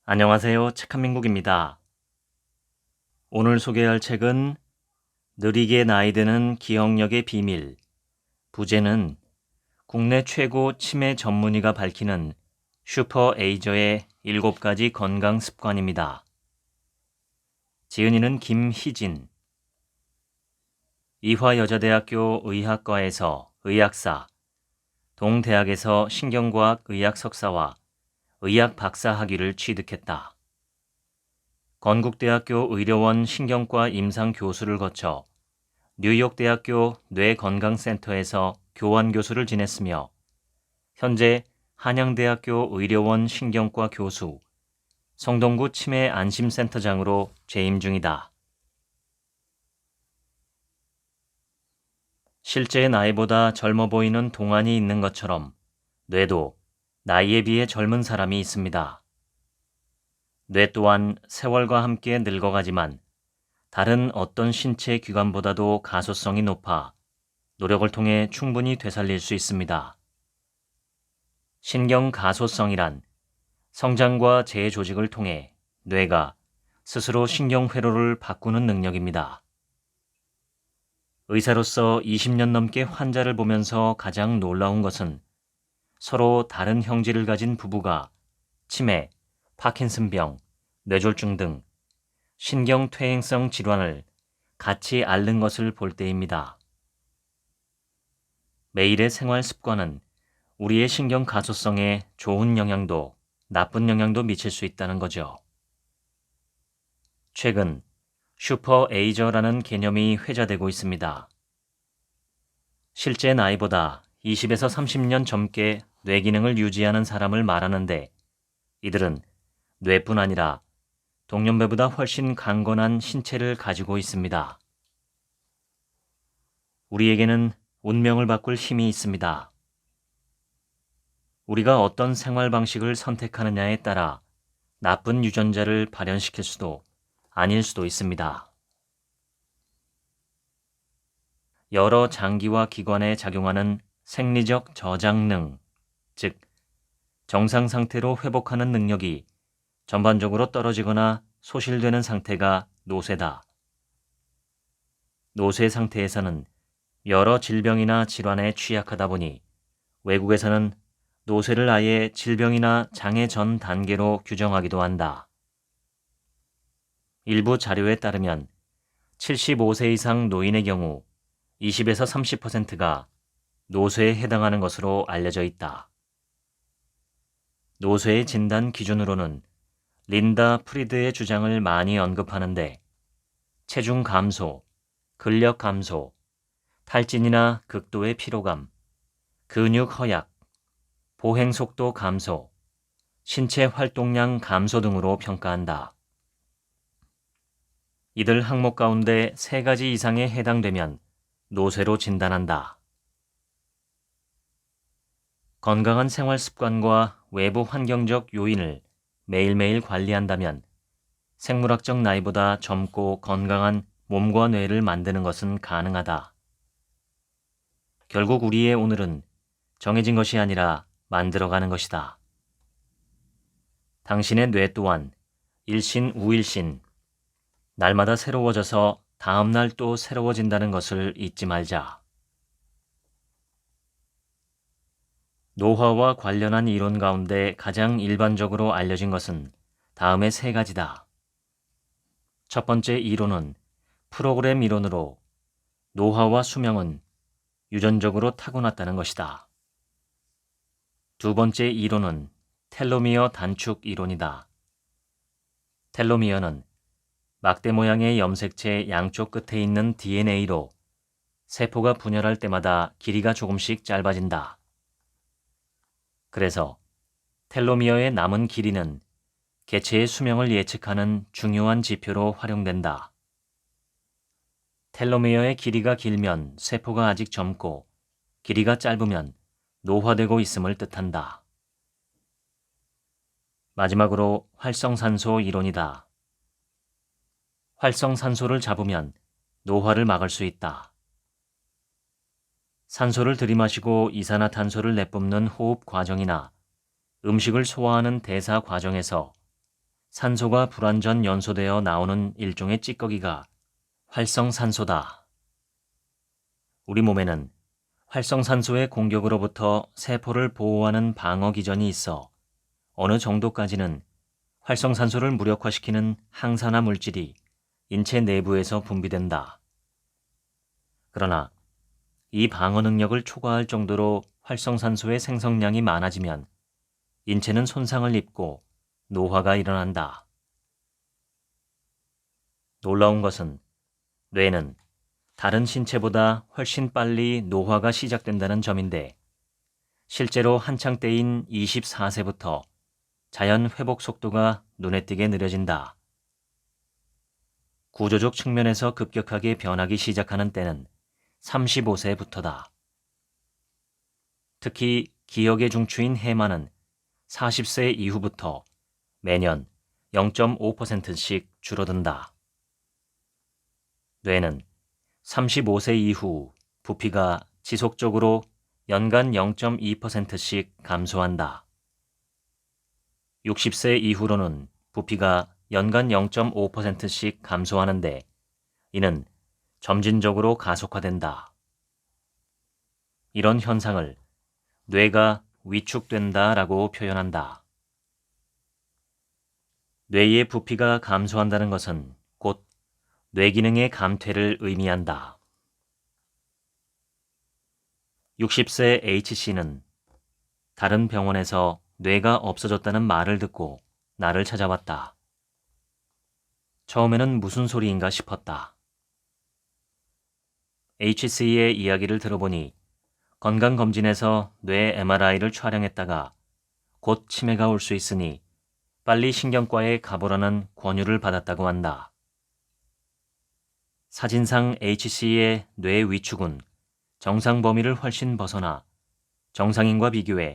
안녕하세요. 책한민국입니다. 오늘 소개할 책은 느리게 나이 드는 기억력의 비밀. 부제는 국내 최고 치매 전문의가 밝히는 슈퍼 에이저의 7가지 건강 습관입니다. 지은이는 김희진. 이화여자대학교 의학과에서 의학사, 동대학에서 신경과학 의학 석사와 의학 박사 학위를 취득했다. 건국대학교 의료원 신경과 임상 교수를 거쳐 뉴욕대학교 뇌건강센터에서 교환 교수를 지냈으며 현재 한양대학교 의료원 신경과 교수, 성동구 치매 안심센터장으로 재임 중이다. 실제 나이보다 젊어 보이는 동안이 있는 것처럼 뇌도 나이에 비해 젊은 사람이 있습니다. 뇌 또한 세월과 함께 늙어가지만 다른 어떤 신체 기관보다도 가소성이 높아 노력을 통해 충분히 되살릴 수 있습니다. 신경 가소성이란 성장과 재조직을 통해 뇌가 스스로 신경 회로를 바꾸는 능력입니다. 의사로서 20년 넘게 환자를 보면서 가장 놀라운 것은 서로 다른 형질을 가진 부부가 치매, 파킨슨병, 뇌졸중 등 신경퇴행성 질환을 같이 앓는 것을 볼 때입니다. 매일의 생활 습관은 우리의 신경 가소성에 좋은 영향도 나쁜 영향도 미칠 수 있다는 거죠. 최근 슈퍼 에이저라는 개념이 회자되고 있습니다. 실제 나이보다 20에서 30년 젊게 뇌 기능을 유지하는 사람을 말하는데 이들은 뇌뿐 아니라 동년배보다 훨씬 강건한 신체를 가지고 있습니다. 우리에게는 운명을 바꿀 힘이 있습니다. 우리가 어떤 생활 방식을 선택하느냐에 따라 나쁜 유전자를 발현시킬 수도 아닐 수도 있습니다. 여러 장기와 기관에 작용하는 생리적 저장능, 즉 정상 상태로 회복하는 능력이 전반적으로 떨어지거나 소실되는 상태가 노쇠다. 노쇠 상태에서는 여러 질병이나 질환에 취약하다 보니 외국에서는 노쇠를 아예 질병이나 장애 전 단계로 규정하기도 한다. 일부 자료에 따르면 75세 이상 노인의 경우 20에서 30%가 노쇠에 해당하는 것으로 알려져 있다. 노쇠의 진단 기준으로는 린다 프리드의 주장을 많이 언급하는데 체중 감소, 근력 감소, 탈진이나 극도의 피로감, 근육 허약, 보행 속도 감소, 신체 활동량 감소 등으로 평가한다. 이들 항목 가운데 3가지 이상에 해당되면 노쇠로 진단한다. 건강한 생활 습관과 외부 환경적 요인을 매일매일 관리한다면 생물학적 나이보다 젊고 건강한 몸과 뇌를 만드는 것은 가능하다. 결국 우리의 오늘은 정해진 것이 아니라 만들어가는 것이다. 당신의 뇌 또한 일신우일신, 날마다 새로워져서 다음날 또 새로워진다는 것을 잊지 말자. 노화와 관련한 이론 가운데 가장 일반적으로 알려진 것은 다음의 3가지다. 첫 번째 이론은 프로그램 이론으로 노화와 수명은 유전적으로 타고났다는 것이다. 두 번째 이론은 텔로미어 단축 이론이다. 텔로미어는 막대 모양의 염색체 양쪽 끝에 있는 DNA로 세포가 분열할 때마다 길이가 조금씩 짧아진다. 그래서 텔로미어의 남은 길이는 개체의 수명을 예측하는 중요한 지표로 활용된다. 텔로미어의 길이가 길면 세포가 아직 젊고 길이가 짧으면 노화되고 있음을 뜻한다. 마지막으로 활성산소 이론이다. 활성산소를 잡으면 노화를 막을 수 있다. 산소를 들이마시고 이산화탄소를 내뿜는 호흡 과정이나 음식을 소화하는 대사 과정에서 산소가 불완전 연소되어 나오는 일종의 찌꺼기가 활성산소다. 우리 몸에는 활성산소의 공격으로부터 세포를 보호하는 방어 기전이 있어 어느 정도까지는 활성산소를 무력화시키는 항산화 물질이 인체 내부에서 분비된다. 그러나 이 방어 능력을 초과할 정도로 활성산소의 생성량이 많아지면 인체는 손상을 입고 노화가 일어난다. 놀라운 것은 뇌는 다른 신체보다 훨씬 빨리 노화가 시작된다는 점인데 실제로 한창 때인 24세부터 자연 회복 속도가 눈에 띄게 느려진다. 구조적 측면에서 급격하게 변하기 시작하는 때는 35세부터다. 특히 기억의 중추인 해마는 40세 이후부터 매년 0.5%씩 줄어든다. 뇌는 35세 이후 부피가 지속적으로 연간 0.2%씩 감소한다. 60세 이후로는 부피가 연간 0.5%씩 감소하는데 이는 점진적으로 가속화된다. 이런 현상을 뇌가 위축된다라고 표현한다. 뇌의 부피가 감소한다는 것은 곧 뇌기능의 감퇴를 의미한다. 60세 H씨는 다른 병원에서 뇌가 없어졌다는 말을 듣고 나를 찾아왔다. 처음에는 무슨 소리인가 싶었다. HC의 이야기를 들어보니 건강검진에서 뇌 MRI를 촬영했다가 곧 치매가 올 수 있으니 빨리 신경과에 가보라는 권유를 받았다고 한다. 사진상 HC의 뇌 위축은 정상 범위를 훨씬 벗어나 정상인과 비교해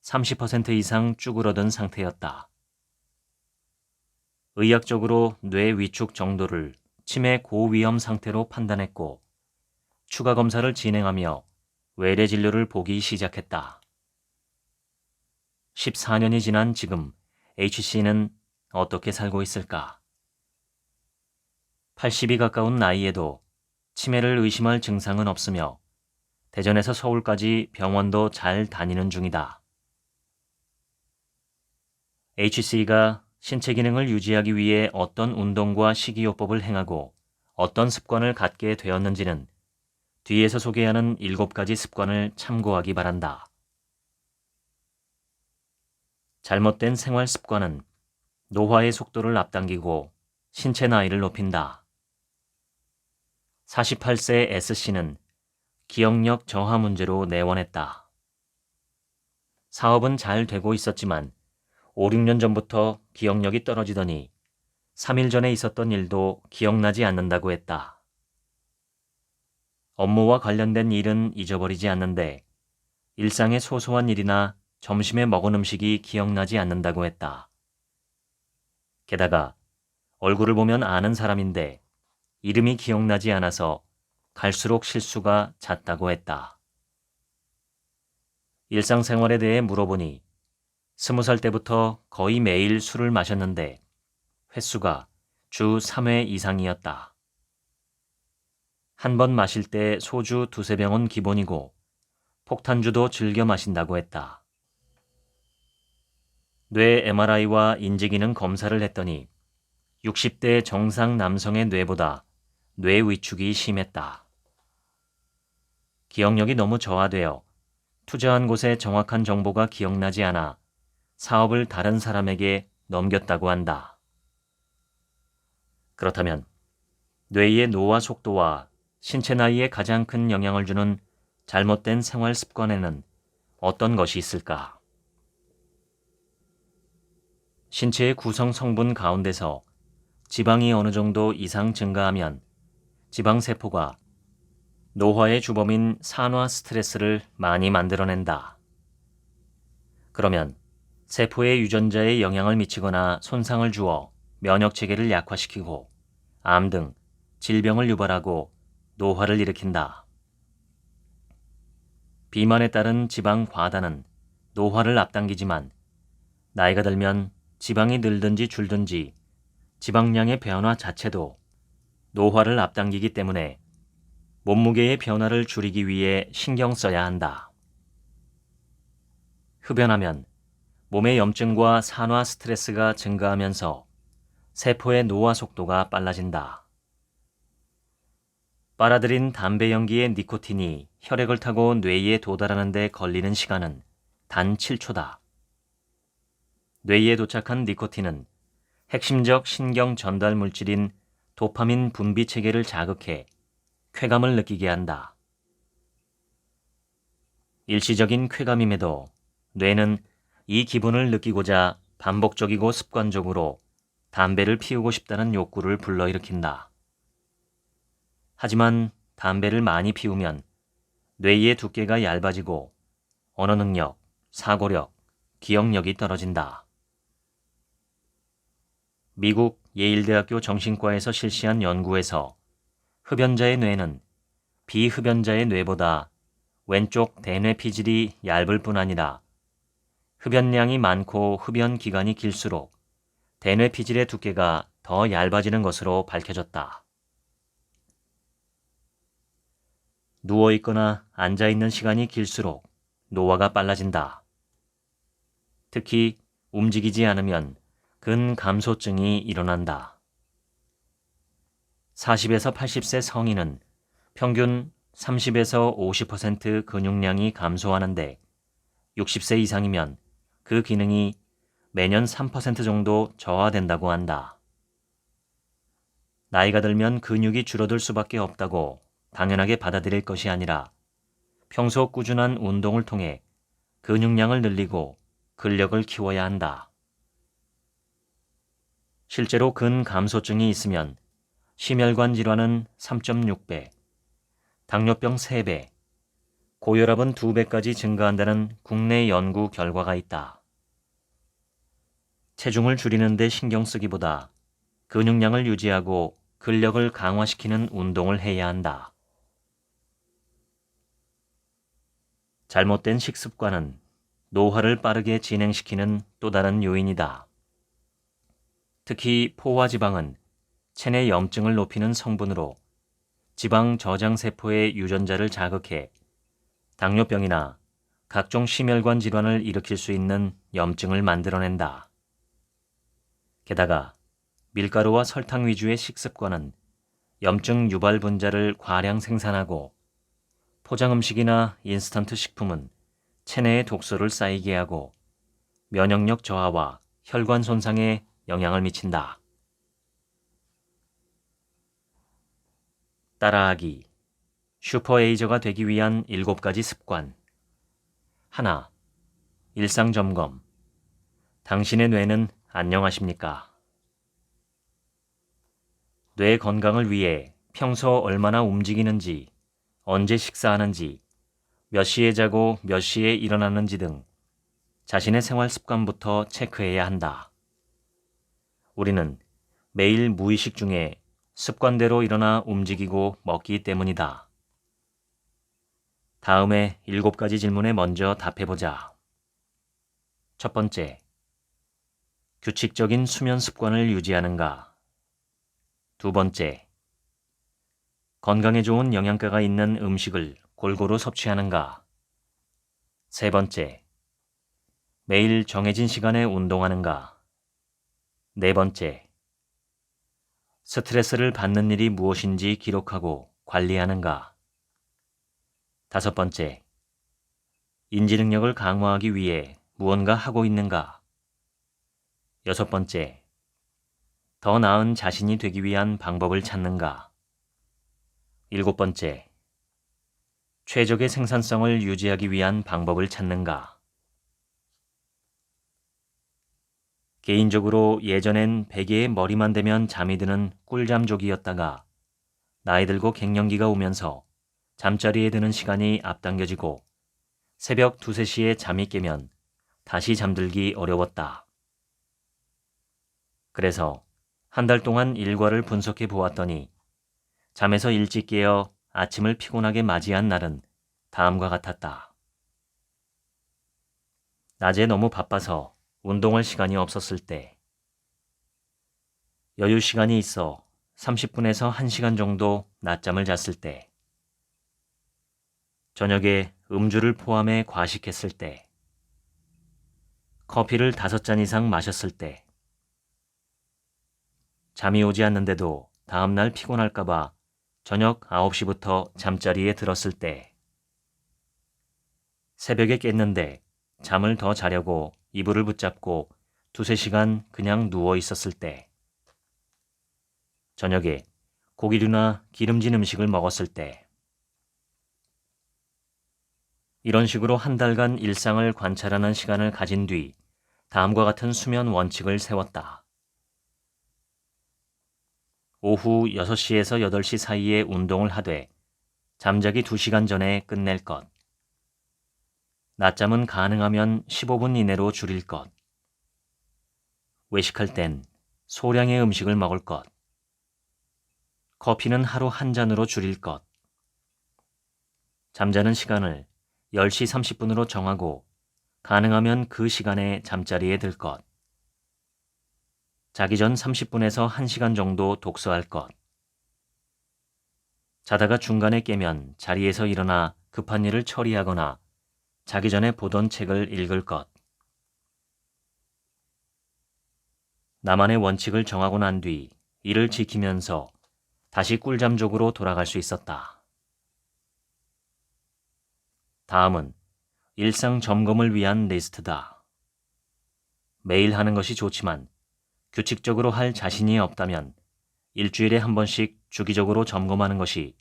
30% 이상 쭈그러든 상태였다. 의학적으로 뇌 위축 정도를 치매 고위험 상태로 판단했고 추가 검사를 진행하며 외래 진료를 보기 시작했다. 14년이 지난 지금 HC는 어떻게 살고 있을까? 80이 가까운 나이에도 치매를 의심할 증상은 없으며 대전에서 서울까지 병원도 잘 다니는 중이다. HC가 신체 기능을 유지하기 위해 어떤 운동과 식이요법을 행하고 어떤 습관을 갖게 되었는지는 뒤에서 소개하는 7가지 습관을 참고하기 바란다. 잘못된 생활 습관은 노화의 속도를 앞당기고 신체 나이를 높인다. 48세 S씨는 기억력 저하 문제로 내원했다. 사업은 잘 되고 있었지만 5, 6년 전부터 기억력이 떨어지더니 3일 전에 있었던 일도 기억나지 않는다고 했다. 업무와 관련된 일은 잊어버리지 않는데 일상의 소소한 일이나 점심에 먹은 음식이 기억나지 않는다고 했다. 게다가 얼굴을 보면 아는 사람인데 이름이 기억나지 않아서 갈수록 실수가 잦다고 했다. 일상생활에 대해 물어보니 20살 때부터 거의 매일 술을 마셨는데 횟수가 주 3회 이상이었다. 한 번 마실 때 소주 2~3병은 기본이고 폭탄주도 즐겨 마신다고 했다. 뇌 MRI와 인지기능 검사를 했더니 60대 정상 남성의 뇌보다 뇌 위축이 심했다. 기억력이 너무 저하되어 투자한 곳의 정확한 정보가 기억나지 않아 사업을 다른 사람에게 넘겼다고 한다. 그렇다면 뇌의 노화 속도와 신체 나이에 가장 큰 영향을 주는 잘못된 생활 습관에는 어떤 것이 있을까? 신체의 구성 성분 가운데서 지방이 어느 정도 이상 증가하면 지방세포가 노화의 주범인 산화 스트레스를 많이 만들어낸다. 그러면 세포의 유전자에 영향을 미치거나 손상을 주어 면역체계를 약화시키고 암 등 질병을 유발하고 노화를 일으킨다. 비만에 따른 지방 과다는 노화를 앞당기지만 나이가 들면 지방이 늘든지 줄든지 지방량의 변화 자체도 노화를 앞당기기 때문에 몸무게의 변화를 줄이기 위해 신경 써야 한다. 흡연하면 몸의 염증과 산화 스트레스가 증가하면서 세포의 노화 속도가 빨라진다. 빨아들인 담배 연기의 니코틴이 혈액을 타고 뇌에 도달하는 데 걸리는 시간은 단 7초다. 뇌에 도착한 니코틴은 핵심적 신경 전달 물질인 도파민 분비 체계를 자극해 쾌감을 느끼게 한다. 일시적인 쾌감임에도 뇌는 이 기분을 느끼고자 반복적이고 습관적으로 담배를 피우고 싶다는 욕구를 불러일으킨다. 하지만 담배를 많이 피우면 뇌의 두께가 얇아지고 언어 능력, 사고력, 기억력이 떨어진다. 미국 예일대학교 정신과에서 실시한 연구에서 흡연자의 뇌는 비흡연자의 뇌보다 왼쪽 대뇌 피질이 얇을 뿐 아니라 흡연량이 많고 흡연 기간이 길수록 대뇌 피질의 두께가 더 얇아지는 것으로 밝혀졌다. 누워있거나 앉아있는 시간이 길수록 노화가 빨라진다. 특히 움직이지 않으면 근감소증이 일어난다. 40에서 80세 성인은 평균 30에서 50% 근육량이 감소하는데 60세 이상이면 그 기능이 매년 3% 정도 저하된다고 한다. 나이가 들면 근육이 줄어들 수밖에 없다고 당연하게 받아들일 것이 아니라 평소 꾸준한 운동을 통해 근육량을 늘리고 근력을 키워야 한다. 실제로 근감소증이 있으면 심혈관 질환은 3.6배, 당뇨병 3배, 고혈압은 2배까지 증가한다는 국내 연구 결과가 있다. 체중을 줄이는 데 신경 쓰기보다 근육량을 유지하고 근력을 강화시키는 운동을 해야 한다. 잘못된 식습관은 노화를 빠르게 진행시키는 또 다른 요인이다. 특히 포화지방은 체내 염증을 높이는 성분으로 지방 저장 세포의 유전자를 자극해 당뇨병이나 각종 심혈관 질환을 일으킬 수 있는 염증을 만들어낸다. 게다가 밀가루와 설탕 위주의 식습관은 염증 유발 분자를 과량 생산하고 포장 음식이나 인스턴트 식품은 체내에 독소를 쌓이게 하고 면역력 저하와 혈관 손상에 영향을 미친다. 따라하기. 슈퍼에이저가 되기 위한 7가지 습관. 하나. 일상 점검. 당신의 뇌는 안녕하십니까? 뇌 건강을 위해 평소 얼마나 움직이는지, 언제 식사하는지, 몇 시에 자고 몇 시에 일어나는지 등 자신의 생활 습관부터 체크해야 한다. 우리는 매일 무의식 중에 습관대로 일어나 움직이고 먹기 때문이다. 다음에 7가지 질문에 먼저 답해보자. 첫 번째, 규칙적인 수면 습관을 유지하는가? 두 번째, 건강에 좋은 영양가가 있는 음식을 골고루 섭취하는가? 세 번째, 매일 정해진 시간에 운동하는가? 네 번째, 스트레스를 받는 일이 무엇인지 기록하고 관리하는가? 다섯 번째, 인지 능력을 강화하기 위해 무언가 하고 있는가? 여섯 번째, 더 나은 자신이 되기 위한 방법을 찾는가? 일곱 번째, 최적의 생산성을 유지하기 위한 방법을 찾는가? 개인적으로 예전엔 베개에 머리만 대면 잠이 드는 꿀잠족이었다가 나이 들고 갱년기가 오면서 잠자리에 드는 시간이 앞당겨지고 새벽 2, 3시에 잠이 깨면 다시 잠들기 어려웠다. 그래서 한 달 동안 일과를 분석해 보았더니 잠에서 일찍 깨어 아침을 피곤하게 맞이한 날은 다음과 같았다. 낮에 너무 바빠서 운동할 시간이 없었을 때, 여유 시간이 있어 30분에서 1시간 정도 낮잠을 잤을 때, 저녁에 음주를 포함해 과식했을 때, 커피를 5잔 이상 마셨을 때, 잠이 오지 않는데도 다음날 피곤할까봐 저녁 9시부터 잠자리에 들었을 때, 새벽에 깼는데 잠을 더 자려고 이불을 붙잡고 2~3시간 그냥 누워 있었을 때, 저녁에 고기류나 기름진 음식을 먹었을 때, 이런 식으로 한 달간 일상을 관찰하는 시간을 가진 뒤 다음과 같은 수면 원칙을 세웠다. 오후 6시에서 8시 사이에 운동을 하되 잠자기 2시간 전에 끝낼 것. 낮잠은 가능하면 15분 이내로 줄일 것. 외식할 땐 소량의 음식을 먹을 것. 커피는 하루 1잔으로 줄일 것. 잠자는 시간을 10시 30분으로 정하고 가능하면 그 시간에 잠자리에 들 것. 자기 전 30분에서 1시간 정도 독서할 것. 자다가 중간에 깨면 자리에서 일어나 급한 일을 처리하거나 자기 전에 보던 책을 읽을 것. 나만의 원칙을 정하고 난 뒤 이를 지키면서 다시 꿀잠족으로 돌아갈 수 있었다. 다음은 일상 점검을 위한 리스트다. 매일 하는 것이 좋지만 규칙적으로 할 자신이 없다면 일주일에 한 번씩 주기적으로 점검하는 것이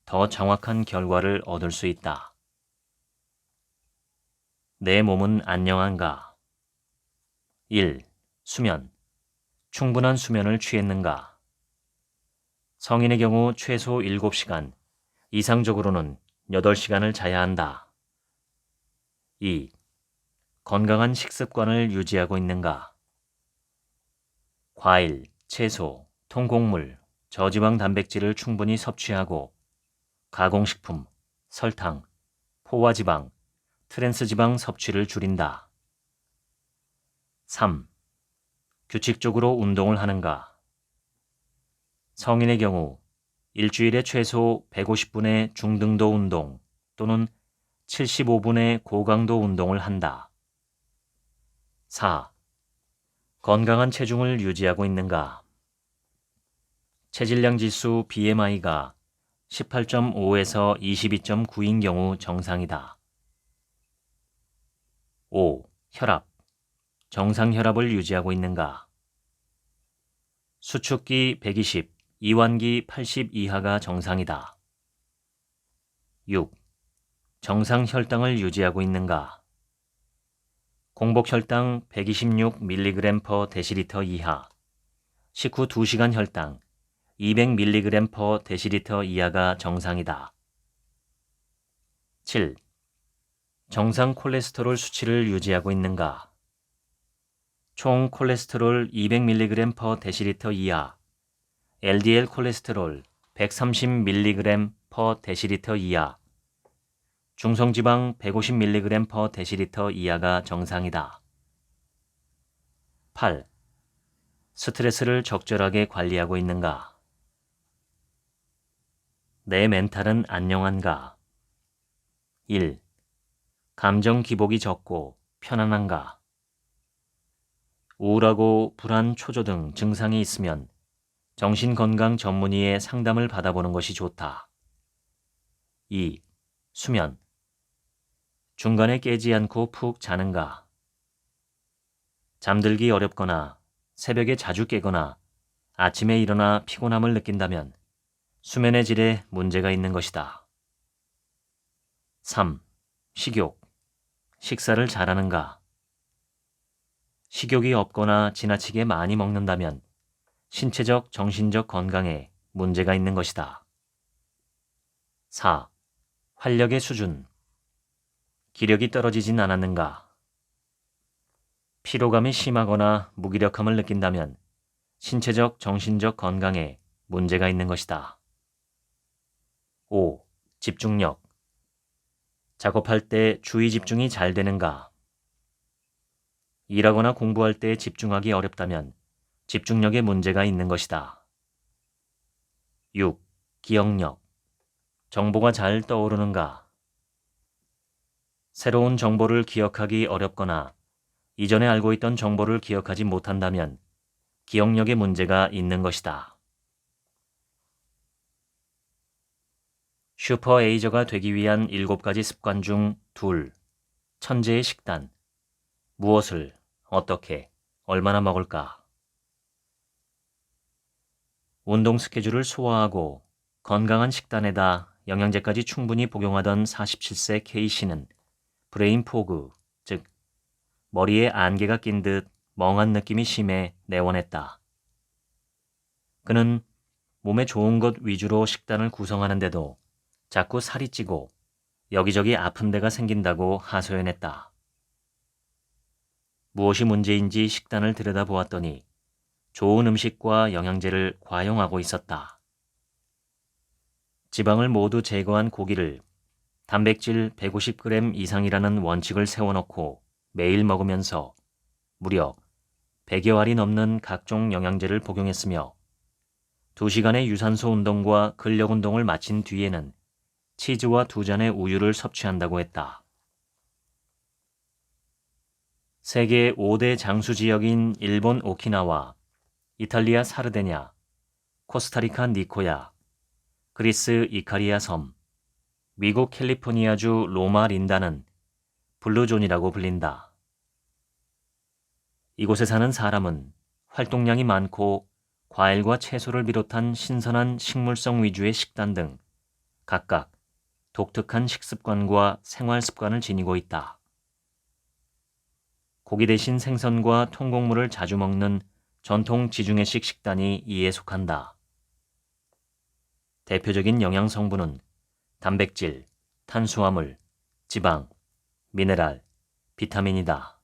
더 정확한 결과를 얻을 수 있다. 내 몸은 안녕한가? 1. 수면. 충분한 수면을 취했는가? 성인의 경우 최소 7시간, 이상적으로는 8시간을 자야 한다. 2. 건강한 식습관을 유지하고 있는가? 과일, 채소, 통곡물, 저지방 단백질을 충분히 섭취하고 가공식품, 설탕, 포화지방, 트랜스지방 섭취를 줄인다. 3. 규칙적으로 운동을 하는가? 성인의 경우 일주일에 최소 150분의 중등도 운동 또는 75분의 고강도 운동을 한다. 4. 건강한 체중을 유지하고 있는가? 체질량 지수 BMI가 18.5에서 22.9인 경우 정상이다. 5. 혈압. 정상 혈압을 유지하고 있는가? 수축기 120, 이완기 80 이하가 정상이다. 6. 정상 혈당을 유지하고 있는가? 공복 혈당 126mg/dL 이하, 식후 2시간 혈당 200mg/dL 이하가 정상이다. 7. 정상 콜레스테롤 수치를 유지하고 있는가? 총 콜레스테롤 200mg/dL 이하, LDL 콜레스테롤 130mg/dL 이하, 중성지방 150mg/dL 이하가 정상이다. 8. 스트레스를 적절하게 관리하고 있는가? 내 멘탈은 안녕한가? 1. 감정 기복이 적고 편안한가? 우울하고 불안, 초조 등 증상이 있으면 정신건강 전문의의 상담을 받아보는 것이 좋다. 2. 수면. 중간에 깨지 않고 푹 자는가? 잠들기 어렵거나 새벽에 자주 깨거나 아침에 일어나 피곤함을 느낀다면 수면의 질에 문제가 있는 것이다. 3. 식욕. 식사를 잘하는가? 식욕이 없거나 지나치게 많이 먹는다면 신체적, 정신적 건강에 문제가 있는 것이다. 4. 활력의 수준. 기력이 떨어지진 않았는가? 피로감이 심하거나 무기력함을 느낀다면 신체적, 정신적 건강에 문제가 있는 것이다. 5. 집중력. 작업할 때 주의 집중이 잘 되는가? 일하거나 공부할 때 집중하기 어렵다면 집중력에 문제가 있는 것이다. 6. 기억력. 정보가 잘 떠오르는가? 새로운 정보를 기억하기 어렵거나 이전에 알고 있던 정보를 기억하지 못한다면 기억력에 문제가 있는 것이다. 슈퍼에이저가 되기 위한 7가지 습관 중 둘. 천재의 식단. 무엇을, 어떻게, 얼마나 먹을까? 운동 스케줄을 소화하고 건강한 식단에다 영양제까지 충분히 복용하던 47세 K씨는 브레인 포그, 즉 머리에 안개가 낀 듯 멍한 느낌이 심해 내원했다. 그는 몸에 좋은 것 위주로 식단을 구성하는데도 자꾸 살이 찌고 여기저기 아픈 데가 생긴다고 하소연했다. 무엇이 문제인지 식단을 들여다보았더니 좋은 음식과 영양제를 과용하고 있었다. 지방을 모두 제거한 고기를 단백질 150g 이상이라는 원칙을 세워놓고 매일 먹으면서 무려 100여 알이 넘는 각종 영양제를 복용했으며 2시간의 유산소 운동과 근력 운동을 마친 뒤에는 치즈와 2잔의 우유를 섭취한다고 했다. 세계 5대 장수 지역인 일본 오키나와, 이탈리아 사르데냐, 코스타리카 니코야, 그리스 이카리아 섬, 미국 캘리포니아주 로마 린다는 블루존이라고 불린다. 이곳에 사는 사람은 활동량이 많고 과일과 채소를 비롯한 신선한 식물성 위주의 식단 등 각각 독특한 식습관과 생활 습관을 지니고 있다. 고기 대신 생선과 통곡물을 자주 먹는 전통 지중해식 식단이 이에 속한다. 대표적인 영양 성분은 단백질, 탄수화물, 지방, 미네랄, 비타민이다.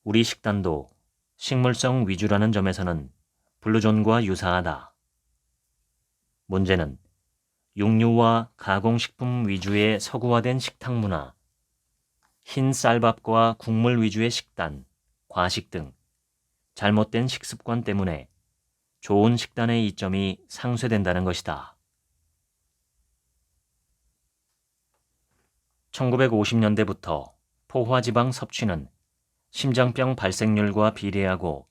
우리 식단도 식물성 위주라는 점에서는 블루존과 유사하다. 문제는 육류와 가공식품 위주의 서구화된 식탁 문화, 흰 쌀밥과 국물 위주의 식단, 과식 등 잘못된 식습관 때문에 좋은 식단의 이점이 상쇄된다는 것이다. 1950년대부터 포화지방 섭취는 심장병 발생률과 비례하고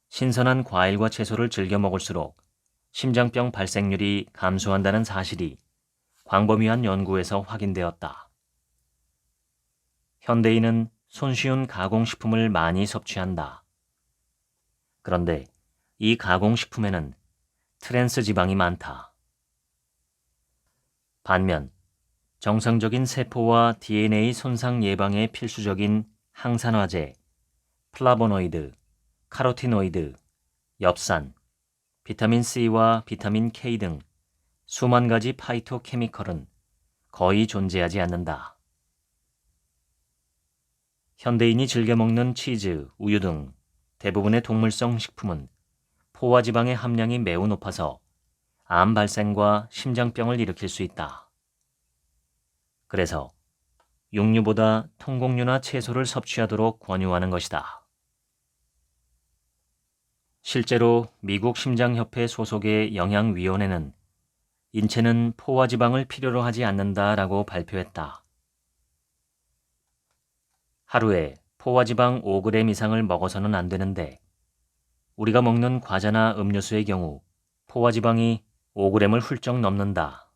신선한 과일과 채소를 즐겨 먹을수록 심장병 발생률이 감소한다는 사실이 광범위한 연구에서 확인되었다. 현대인은 손쉬운 가공식품을 많이 섭취한다. 그런데 이 가공식품에는 트랜스 지방이 많다. 반면 정상적인 세포와 DNA 손상 예방에 필수적인 항산화제, 플라보노이드, 카로티노이드, 엽산, 비타민 C와 비타민 K 등 수만 가지 파이토케미컬은 거의 존재하지 않는다. 현대인이 즐겨 먹는 치즈, 우유 등 대부분의 동물성 식품은 포화지방의 함량이 매우 높아서 암 발생과 심장병을 일으킬 수 있다. 그래서 육류보다 통곡류나 채소를 섭취하도록 권유하는 것이다. 실제로 미국 심장협회 소속의 영양위원회는 인체는 포화지방을 필요로 하지 않는다라고 발표했다. 하루에 포화지방 5g 이상을 먹어서는 안 되는데 우리가 먹는 과자나 음료수의 경우 포화지방이 5g을 훌쩍 넘는다.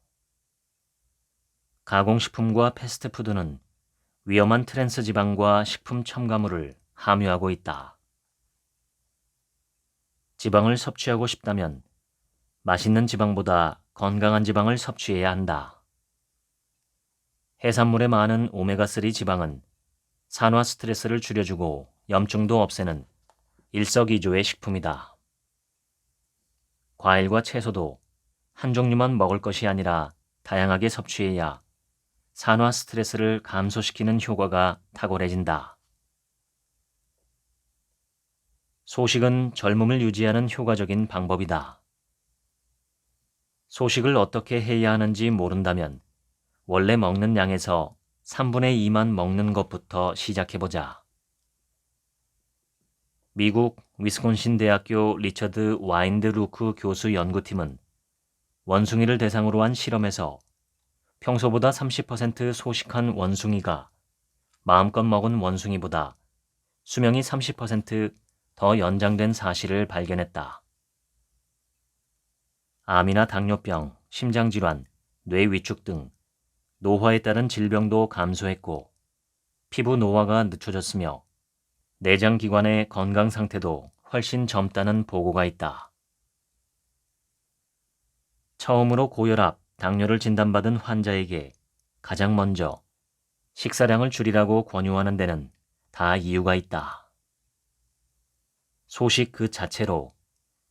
가공식품과 패스트푸드는 위험한 트랜스 지방과 식품 첨가물을 함유하고 있다. 지방을 섭취하고 싶다면 맛있는 지방보다 건강한 지방을 섭취해야 한다. 해산물에 많은 오메가3 지방은 산화 스트레스를 줄여주고 염증도 없애는 일석이조의 식품이다. 과일과 채소도 한 종류만 먹을 것이 아니라 다양하게 섭취해야 산화 스트레스를 감소시키는 효과가 탁월해진다. 소식은 젊음을 유지하는 효과적인 방법이다. 소식을 어떻게 해야 하는지 모른다면 원래 먹는 양에서 3분의 2만 먹는 것부터 시작해보자. 미국 위스콘신 대학교 리처드 와인드루크 교수 연구팀은 원숭이를 대상으로 한 실험에서 평소보다 30% 소식한 원숭이가 마음껏 먹은 원숭이보다 수명이 30% 더 연장된 사실을 발견했다. 암이나 당뇨병, 심장질환, 뇌위축 등 노화에 따른 질병도 감소했고 피부 노화가 늦춰졌으며 내장 기관의 건강 상태도 훨씬 젊다는 보고가 있다. 처음으로 고혈압, 당뇨를 진단받은 환자에게 가장 먼저 식사량을 줄이라고 권유하는 데는 다 이유가 있다. 소식 그 자체로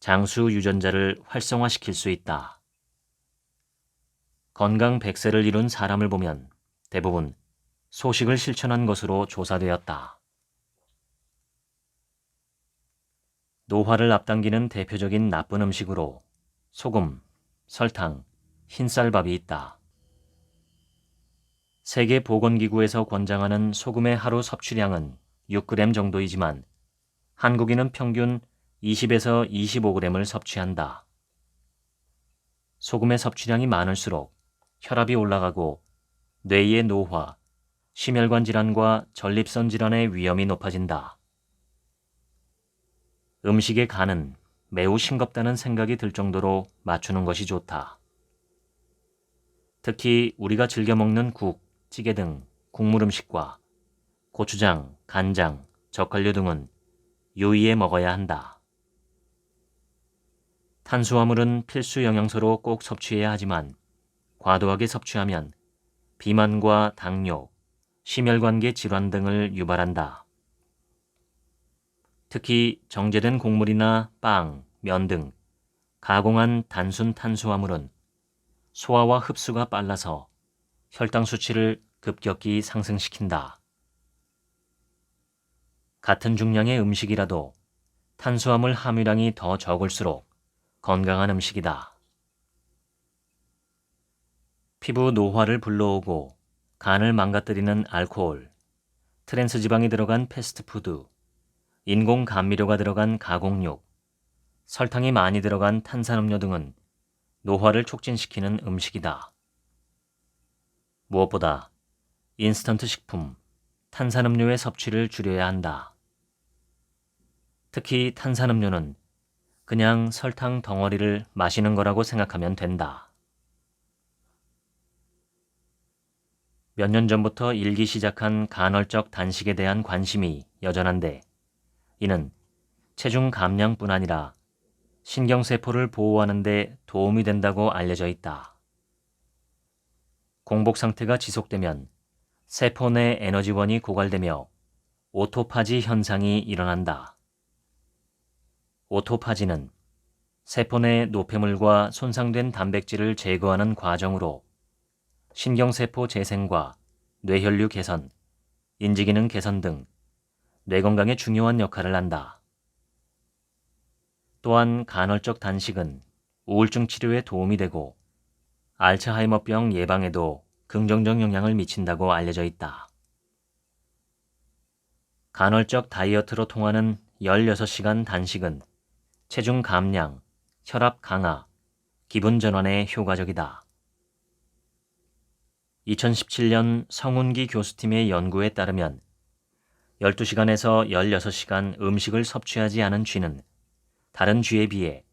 장수 유전자를 활성화시킬 수 있다. 건강 100세를 이룬 사람을 보면 대부분 소식을 실천한 것으로 조사되었다. 노화를 앞당기는 대표적인 나쁜 음식으로 소금, 설탕, 흰쌀밥이 있다. 세계보건기구에서 권장하는 소금의 하루 섭취량은 6g 정도이지만 한국인은 평균 20에서 25g을 섭취한다. 소금의 섭취량이 많을수록 혈압이 올라가고 뇌의 노화, 심혈관 질환과 전립선 질환의 위험이 높아진다. 음식의 간은 매우 싱겁다는 생각이 들 정도로 맞추는 것이 좋다. 특히 우리가 즐겨 먹는 국, 찌개 등 국물 음식과 고추장, 간장, 젓갈류 등은 유의해 먹어야 한다. 탄수화물은 필수 영양소로 꼭 섭취해야 하지만 과도하게 섭취하면 비만과 당뇨, 심혈관계 질환 등을 유발한다. 특히 정제된 곡물이나 빵, 면 등 가공한 단순 탄수화물은 소화와 흡수가 빨라서 혈당 수치를 급격히 상승시킨다. 같은 중량의 음식이라도 탄수화물 함유량이 더 적을수록 건강한 음식이다. 피부 노화를 불러오고 간을 망가뜨리는 알코올, 트랜스 지방이 들어간 패스트푸드, 인공 감미료가 들어간 가공육, 설탕이 많이 들어간 탄산음료 등은 노화를 촉진시키는 음식이다. 무엇보다 인스턴트 식품, 탄산음료의 섭취를 줄여야 한다. 특히 탄산음료는 그냥 설탕 덩어리를 마시는 거라고 생각하면 된다. 몇 년 전부터 일기 시작한 간헐적 단식에 대한 관심이 여전한데 이는 체중 감량뿐 아니라 신경세포를 보호하는 데 도움이 된다고 알려져 있다. 공복 상태가 지속되면 세포 내 에너지원이 고갈되며 오토파지 현상이 일어난다. 오토파지는 세포 내 노폐물과 손상된 단백질을 제거하는 과정으로 신경세포 재생과 뇌혈류 개선, 인지기능 개선 등 뇌 건강에 중요한 역할을 한다. 또한 간헐적 단식은 우울증 치료에 도움이 되고 알츠하이머병 예방에도 긍정적 영향을 미친다고 알려져 있다. 간헐적 다이어트로 통하는 16시간 단식은 체중 감량, 혈압 강화, 기분 전환에 효과적이다. 2017년 성운기 교수팀의 연구에 따르면 12시간에서 16시간 음식을 섭취하지 않은 쥐는 다른 쥐에 비해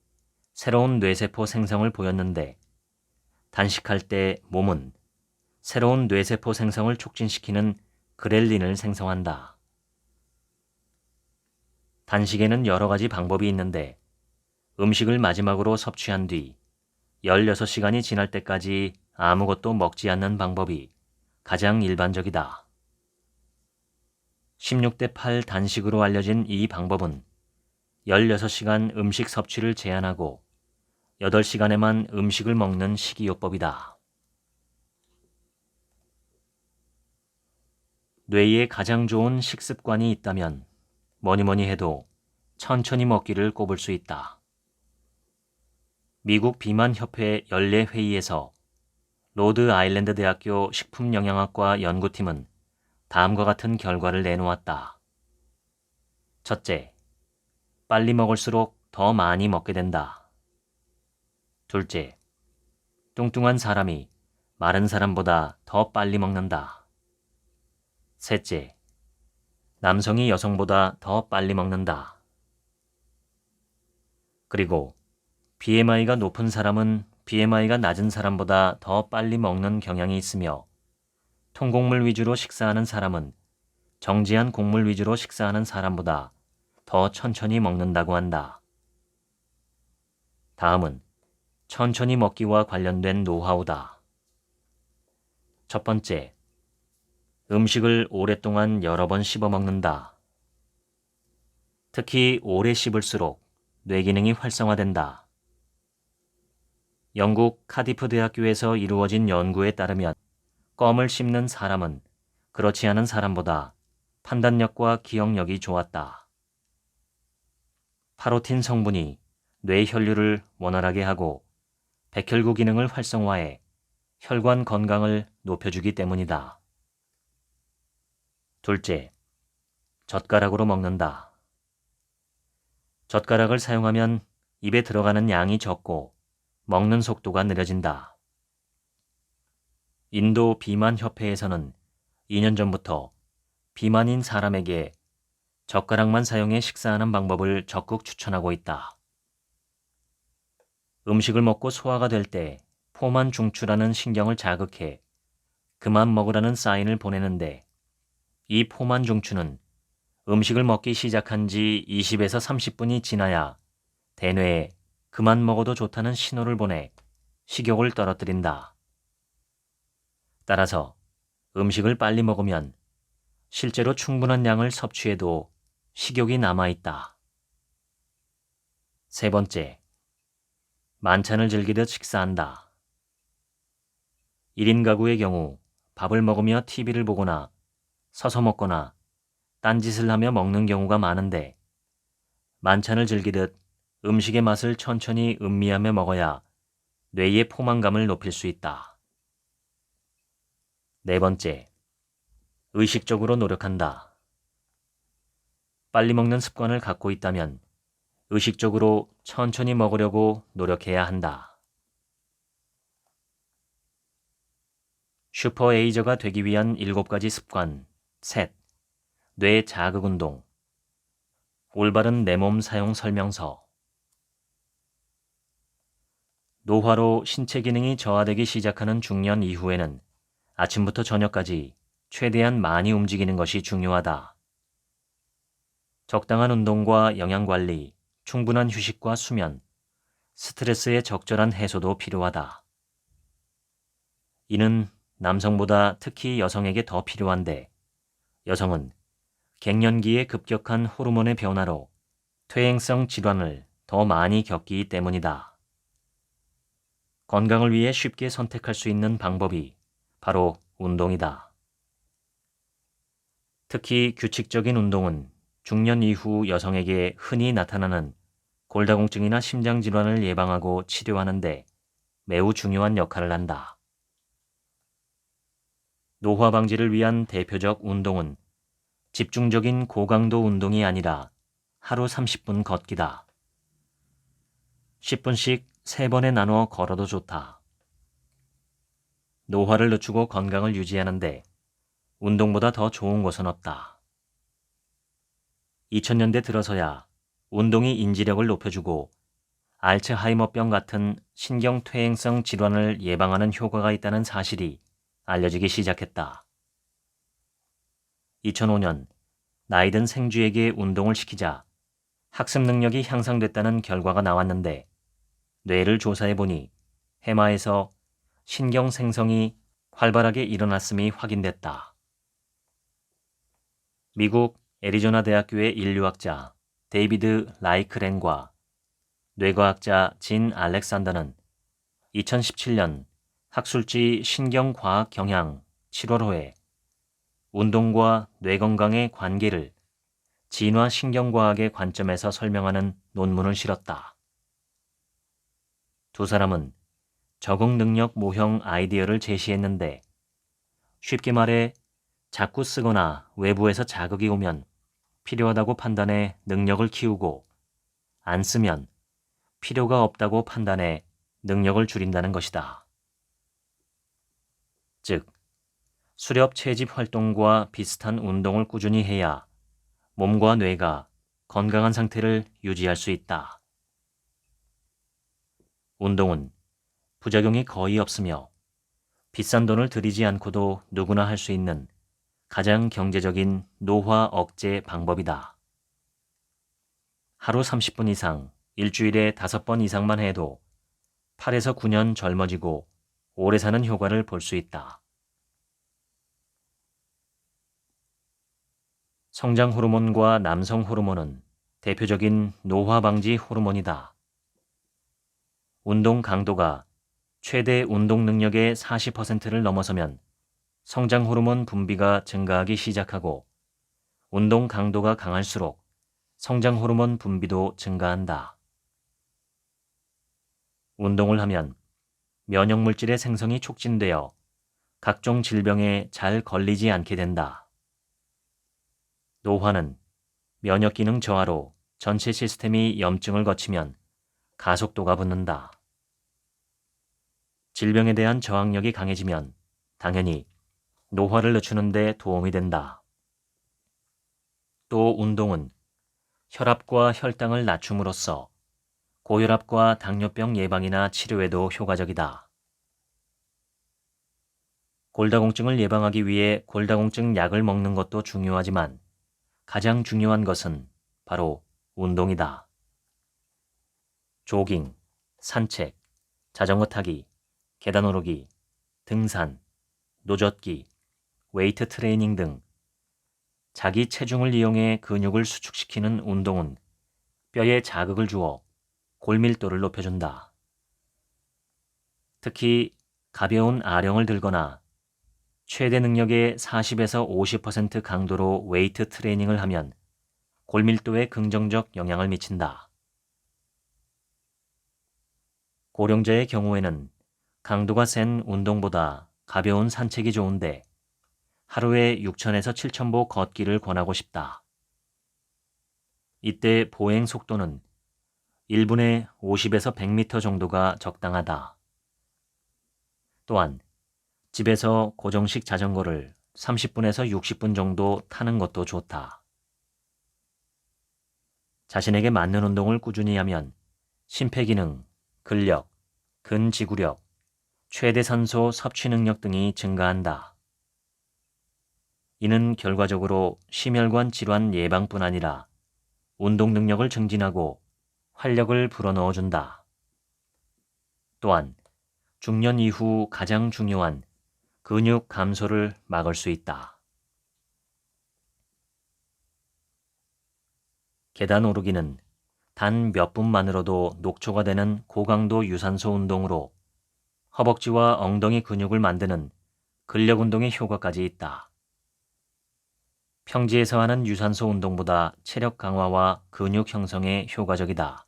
새로운 뇌세포 생성을 보였는데 단식할 때 몸은 새로운 뇌세포 생성을 촉진시키는 그렐린을 생성한다. 단식에는 여러 가지 방법이 있는데 음식을 마지막으로 섭취한 뒤 16시간이 지날 때까지 아무것도 먹지 않는 방법이 가장 일반적이다. 16대 8 단식으로 알려진 이 방법은 16시간 음식 섭취를 제한하고 8시간에만 음식을 먹는 식이요법이다. 뇌에 가장 좋은 식습관이 있다면 뭐니 해도 천천히 먹기를 꼽을 수 있다. 미국 비만협회 연례회의에서 로드 아일랜드 대학교 식품영양학과 연구팀은 다음과 같은 결과를 내놓았다. 첫째, 빨리 먹을수록 더 많이 먹게 된다. 둘째, 뚱뚱한 사람이 마른 사람보다 더 빨리 먹는다. 셋째, 남성이 여성보다 더 빨리 먹는다. 그리고 BMI가 높은 사람은 BMI가 낮은 사람보다 더 빨리 먹는 경향이 있으며 통곡물 위주로 식사하는 사람은 정지한 곡물 위주로 식사하는 사람보다 더 천천히 먹는다고 한다. 다음은 천천히 먹기와 관련된 노하우다. 첫 번째, 음식을 오랫동안 여러 번 씹어 먹는다. 특히 오래 씹을수록 뇌 기능이 활성화된다. 영국 카디프 대학교에서 이루어진 연구에 따르면 껌을 씹는 사람은 그렇지 않은 사람보다 판단력과 기억력이 좋았다. 파로틴 성분이 뇌 혈류를 원활하게 하고 백혈구 기능을 활성화해 혈관 건강을 높여주기 때문이다. 둘째, 젓가락으로 먹는다. 젓가락을 사용하면 입에 들어가는 양이 적고 먹는 속도가 느려진다. 인도 비만 협회에서는 2년 전부터 비만인 사람에게 젓가락만 사용해 식사하는 방법을 적극 추천하고 있다. 음식을 먹고 소화가 될 때 포만 중추라는 신경을 자극해 그만 먹으라는 사인을 보내는데 이 포만 중추는 음식을 먹기 시작한 지 20에서 30분이 지나야 대뇌에 그만 먹어도 좋다는 신호를 보내 식욕을 떨어뜨린다. 따라서 음식을 빨리 먹으면 실제로 충분한 양을 섭취해도 식욕이 남아있다. 세 번째, 만찬을 즐기듯 식사한다. 1인 가구의 경우 밥을 먹으며 TV를 보거나 서서 먹거나 딴짓을 하며 먹는 경우가 많은데 만찬을 즐기듯 음식의 맛을 천천히 음미하며 먹어야 뇌의 포만감을 높일 수 있다. 네 번째, 의식적으로 노력한다. 빨리 먹는 습관을 갖고 있다면 의식적으로 천천히 먹으려고 노력해야 한다. 슈퍼에이저가 되기 위한 7가지 습관. 셋, 뇌 자극 운동. 올바른 내 몸 사용 설명서. 노화로 신체 기능이 저하되기 시작하는 중년 이후에는 아침부터 저녁까지 최대한 많이 움직이는 것이 중요하다. 적당한 운동과 영양관리, 충분한 휴식과 수면, 스트레스의 적절한 해소도 필요하다. 이는 남성보다 특히 여성에게 더 필요한데 여성은 갱년기의 급격한 호르몬의 변화로 퇴행성 질환을 더 많이 겪기 때문이다. 건강을 위해 쉽게 선택할 수 있는 방법이 바로 운동이다. 특히 규칙적인 운동은 중년 이후 여성에게 흔히 나타나는 골다공증이나 심장질환을 예방하고 치료하는 데 매우 중요한 역할을 한다. 노화 방지를 위한 대표적 운동은 집중적인 고강도 운동이 아니라 하루 30분 걷기다. 10분씩 3번에 나눠 걸어도 좋다. 노화를 늦추고 건강을 유지하는데 운동보다 더 좋은 것은 없다. 2000년대 들어서야 운동이 인지력을 높여주고 알츠하이머병 같은 신경퇴행성 질환을 예방하는 효과가 있다는 사실이 알려지기 시작했다. 2005년 나이 든 생쥐에게 운동을 시키자 학습 능력이 향상됐다는 결과가 나왔는데 뇌를 조사해보니 해마에서 신경 생성이 활발하게 일어났음이 확인됐다. 미국 애리조나 대학교의 인류학자 데이비드 라이크렌과 뇌과학자 진 알렉산더는 2017년 학술지 신경과학 경향 7월호에 운동과 뇌 건강의 관계를 진화 신경과학의 관점에서 설명하는 논문을 실었다. 두 사람은 적응 능력 모형 아이디어를 제시했는데 쉽게 말해 자꾸 쓰거나 외부에서 자극이 오면 필요하다고 판단해 능력을 키우고 안 쓰면 필요가 없다고 판단해 능력을 줄인다는 것이다. 즉, 수렵 채집 활동과 비슷한 운동을 꾸준히 해야 몸과 뇌가 건강한 상태를 유지할 수 있다. 운동은 부작용이 거의 없으며 비싼 돈을 들이지 않고도 누구나 할 수 있는 가장 경제적인 노화 억제 방법이다. 하루 30분 이상, 일주일에 5번 이상만 해도 8에서 9년 젊어지고 오래 사는 효과를 볼 수 있다. 성장 호르몬과 남성 호르몬은 대표적인 노화 방지 호르몬이다. 운동 강도가 최대 운동 능력의 40%를 넘어서면 성장 호르몬 분비가 증가하기 시작하고 운동 강도가 강할수록 성장 호르몬 분비도 증가한다. 운동을 하면 면역 물질의 생성이 촉진되어 각종 질병에 잘 걸리지 않게 된다. 노화는 면역 기능 저하로 전체 시스템이 염증을 거치면 가속도가 붙는다. 질병에 대한 저항력이 강해지면 당연히 노화를 늦추는 데 도움이 된다. 또 운동은 혈압과 혈당을 낮춤으로써 고혈압과 당뇨병 예방이나 치료에도 효과적이다. 골다공증을 예방하기 위해 골다공증 약을 먹는 것도 중요하지만 가장 중요한 것은 바로 운동이다. 조깅, 산책, 자전거 타기, 계단 오르기, 등산, 노젓기, 웨이트 트레이닝 등 자기 체중을 이용해 근육을 수축시키는 운동은 뼈에 자극을 주어 골밀도를 높여준다. 특히 가벼운 아령을 들거나 최대 능력의 40에서 50% 강도로 웨이트 트레이닝을 하면 골밀도에 긍정적 영향을 미친다. 고령자의 경우에는 강도가 센 운동보다 가벼운 산책이 좋은데 하루에 6,000에서 7,000보 걷기를 권하고 싶다. 이때 보행 속도는 1분에 50에서 100m 정도가 적당하다. 또한 집에서 고정식 자전거를 30분에서 60분 정도 타는 것도 좋다. 자신에게 맞는 운동을 꾸준히 하면 심폐기능, 근력, 근지구력, 최대 산소 섭취 능력 등이 증가한다. 이는 결과적으로 심혈관 질환 예방뿐 아니라 운동 능력을 증진하고 활력을 불어넣어준다. 또한 중년 이후 가장 중요한 근육 감소를 막을 수 있다. 계단 오르기는 단 몇 분만으로도 녹초가 되는 고강도 유산소 운동으로 허벅지와 엉덩이 근육을 만드는 근력 운동의 효과까지 있다. 평지에서 하는 유산소 운동보다 체력 강화와 근육 형성에 효과적이다.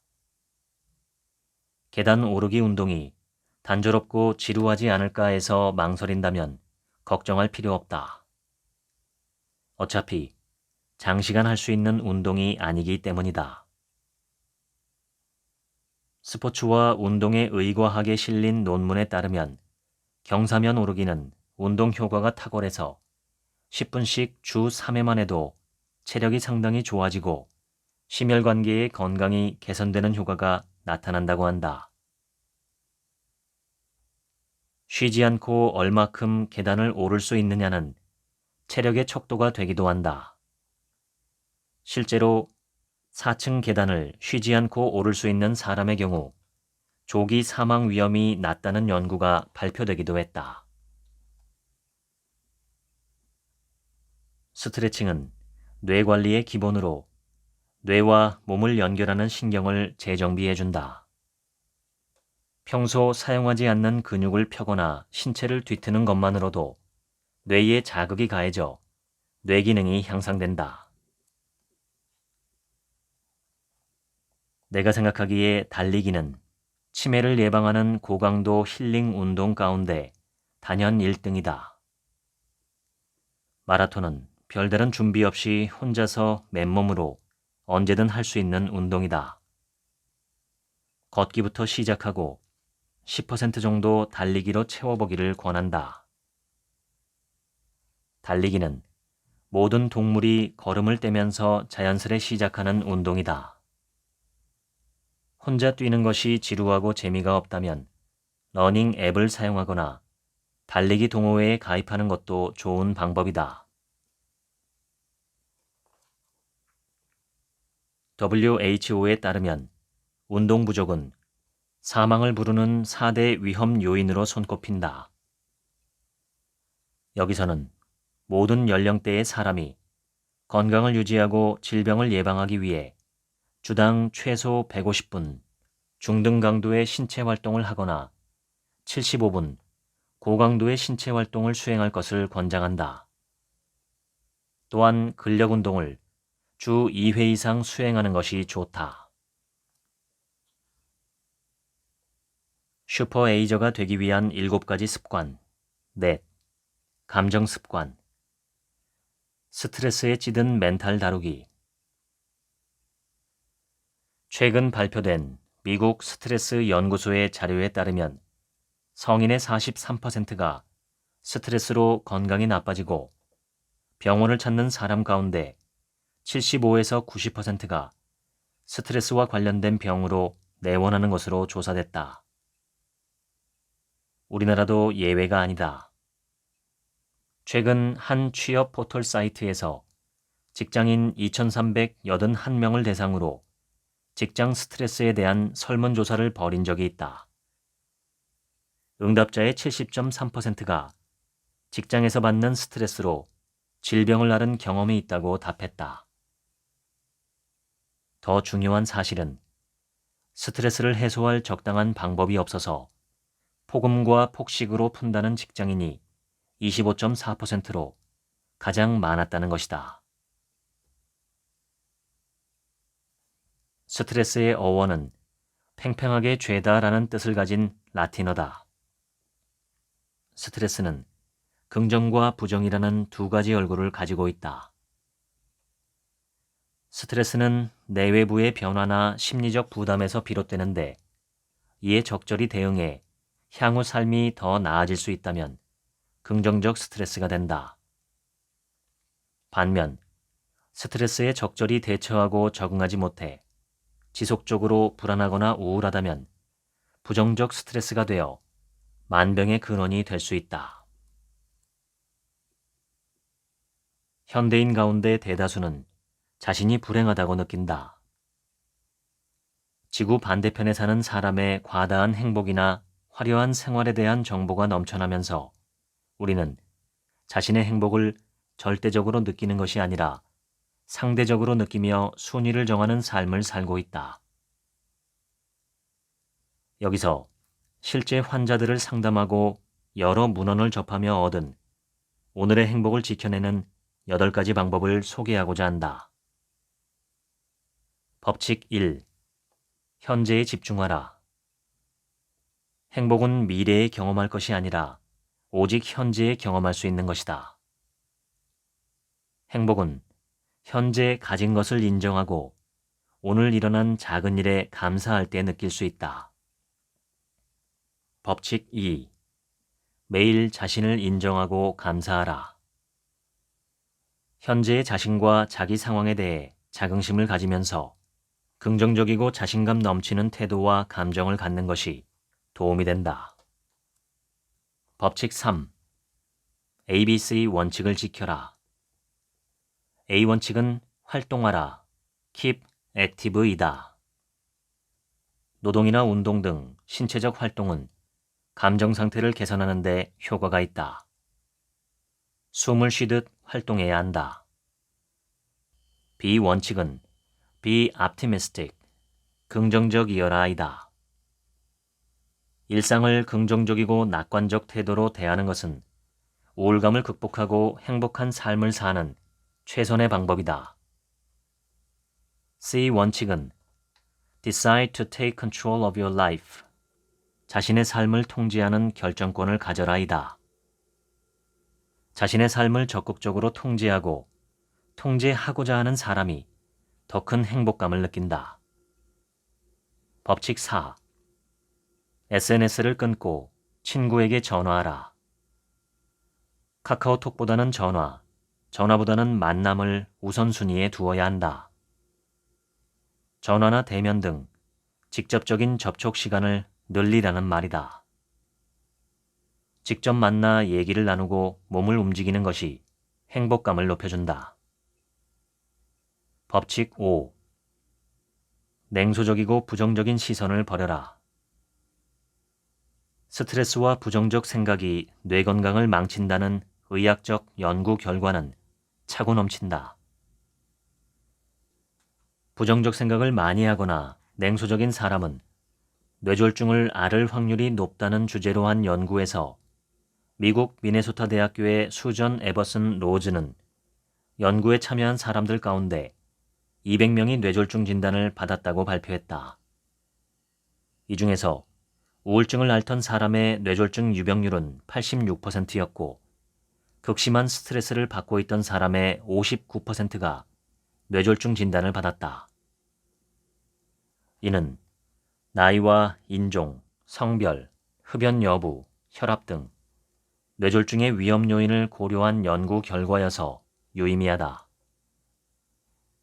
계단 오르기 운동이 단조롭고 지루하지 않을까 해서 망설인다면 걱정할 필요 없다. 어차피 장시간 할 수 있는 운동이 아니기 때문이다. 스포츠와 운동의 의과학에 실린 논문에 따르면 경사면 오르기는 운동 효과가 탁월해서 10분씩 주 3회만 해도 체력이 상당히 좋아지고 심혈관계의 건강이 개선되는 효과가 나타난다고 한다. 쉬지 않고 얼마큼 계단을 오를 수 있느냐는 체력의 척도가 되기도 한다. 실제로 4층 계단을 쉬지 않고 오를 수 있는 사람의 경우 조기 사망 위험이 낮다는 연구가 발표되기도 했다. 스트레칭은 뇌 관리의 기본으로 뇌와 몸을 연결하는 신경을 재정비해준다. 평소 사용하지 않는 근육을 펴거나 신체를 뒤트는 것만으로도 뇌에 자극이 가해져 뇌 기능이 향상된다. 내가 생각하기에 달리기는 치매를 예방하는 고강도 힐링 운동 가운데 단연 1등이다. 마라톤은 별다른 준비 없이 혼자서 맨몸으로 언제든 할 수 있는 운동이다. 걷기부터 시작하고 10% 정도 달리기로 채워보기를 권한다. 달리기는 모든 동물이 걸음을 떼면서 자연스레 시작하는 운동이다. 혼자 뛰는 것이 지루하고 재미가 없다면 러닝 앱을 사용하거나 달리기 동호회에 가입하는 것도 좋은 방법이다. WHO에 따르면 운동 부족은 사망을 부르는 4대 위험 요인으로 손꼽힌다. 여기서는 모든 연령대의 사람이 건강을 유지하고 질병을 예방하기 위해 주당 최소 150분 중등 강도의 신체 활동을 하거나 75분 고강도의 신체 활동을 수행할 것을 권장한다. 또한 근력 운동을 주 2회 이상 수행하는 것이 좋다. 슈퍼에이저가 되기 위한 7가지 습관. 넷. 감정 습관. 스트레스에 찌든 멘탈 다루기. 최근 발표된 미국 스트레스 연구소의 자료에 따르면 성인의 43%가 스트레스로 건강이 나빠지고 병원을 찾는 사람 가운데 75에서 90%가 스트레스와 관련된 병으로 내원하는 것으로 조사됐다. 우리나라도 예외가 아니다. 최근 한 취업 포털 사이트에서 직장인 2,381명을 대상으로 직장 스트레스에 대한 설문조사를 벌인 적이 있다. 응답자의 70.3%가 직장에서 받는 스트레스로 질병을 앓은 경험이 있다고 답했다. 더 중요한 사실은 스트레스를 해소할 적당한 방법이 없어서 폭음과 폭식으로 푼다는 직장인이 25.4%로 가장 많았다는 것이다. 스트레스의 어원은 팽팽하게 죄다라는 뜻을 가진 라틴어다. 스트레스는 긍정과 부정이라는 2가지 얼굴을 가지고 있다. 스트레스는 내외부의 변화나 심리적 부담에서 비롯되는데 이에 적절히 대응해 향후 삶이 더 나아질 수 있다면 긍정적 스트레스가 된다. 반면 스트레스에 적절히 대처하고 적응하지 못해 지속적으로 불안하거나 우울하다면 부정적 스트레스가 되어 만병의 근원이 될 수 있다. 현대인 가운데 대다수는 자신이 불행하다고 느낀다. 지구 반대편에 사는 사람의 과다한 행복이나 화려한 생활에 대한 정보가 넘쳐나면서 우리는 자신의 행복을 절대적으로 느끼는 것이 아니라 상대적으로 느끼며 순위를 정하는 삶을 살고 있다. 여기서 실제 환자들을 상담하고 여러 문헌을 접하며 얻은 오늘의 행복을 지켜내는 8가지 방법을 소개하고자 한다. 법칙 1. 현재에 집중하라. 행복은 미래에 경험할 것이 아니라 오직 현재에 경험할 수 있는 것이다. 행복은 현재 가진 것을 인정하고 오늘 일어난 작은 일에 감사할 때 느낄 수 있다. 법칙 2. 매일 자신을 인정하고 감사하라. 현재의 자신과 자기 상황에 대해 자긍심을 가지면서 긍정적이고 자신감 넘치는 태도와 감정을 갖는 것이 도움이 된다. 법칙 3. ABC 원칙을 지켜라. A 원칙은 활동하라, keep active이다. 노동이나 운동 등 신체적 활동은 감정 상태를 개선하는 데 효과가 있다. 숨을 쉬듯 활동해야 한다. B 원칙은 be optimistic, 긍정적이어라이다. 일상을 긍정적이고 낙관적 태도로 대하는 것은 우울감을 극복하고 행복한 삶을 사는 최선의 방법이다. C 원칙은 decide to take control of your life, 자신의 삶을 통제하는 결정권을 가져라이다. 자신의 삶을 적극적으로 통제하고 통제하고자 하는 사람이 더 큰 행복감을 느낀다. 법칙 4. SNS를 끊고 친구에게 전화하라. 카카오톡보다는 전화보다는 만남을 우선순위에 두어야 한다. 전화나 대면 등 직접적인 접촉 시간을 늘리라는 말이다. 직접 만나 얘기를 나누고 몸을 움직이는 것이 행복감을 높여준다. 법칙 5. 냉소적이고 부정적인 시선을 버려라. 스트레스와 부정적 생각이 뇌 건강을 망친다는 의학적 연구 결과는 차고 넘친다. 부정적 생각을 많이 하거나 냉소적인 사람은 뇌졸중을 앓을 확률이 높다는 주제로 한 연구에서 미국 미네소타 대학교의 수전 에버슨 로즈는 연구에 참여한 사람들 가운데 200명이 뇌졸중 진단을 받았다고 발표했다. 이 중에서 우울증을 앓던 사람의 뇌졸중 유병률은 86%였고 극심한 스트레스를 받고 있던 사람의 59%가 뇌졸중 진단을 받았다. 이는 나이와 인종, 성별, 흡연 여부, 혈압 등 뇌졸중의 위험 요인을 고려한 연구 결과여서 유의미하다.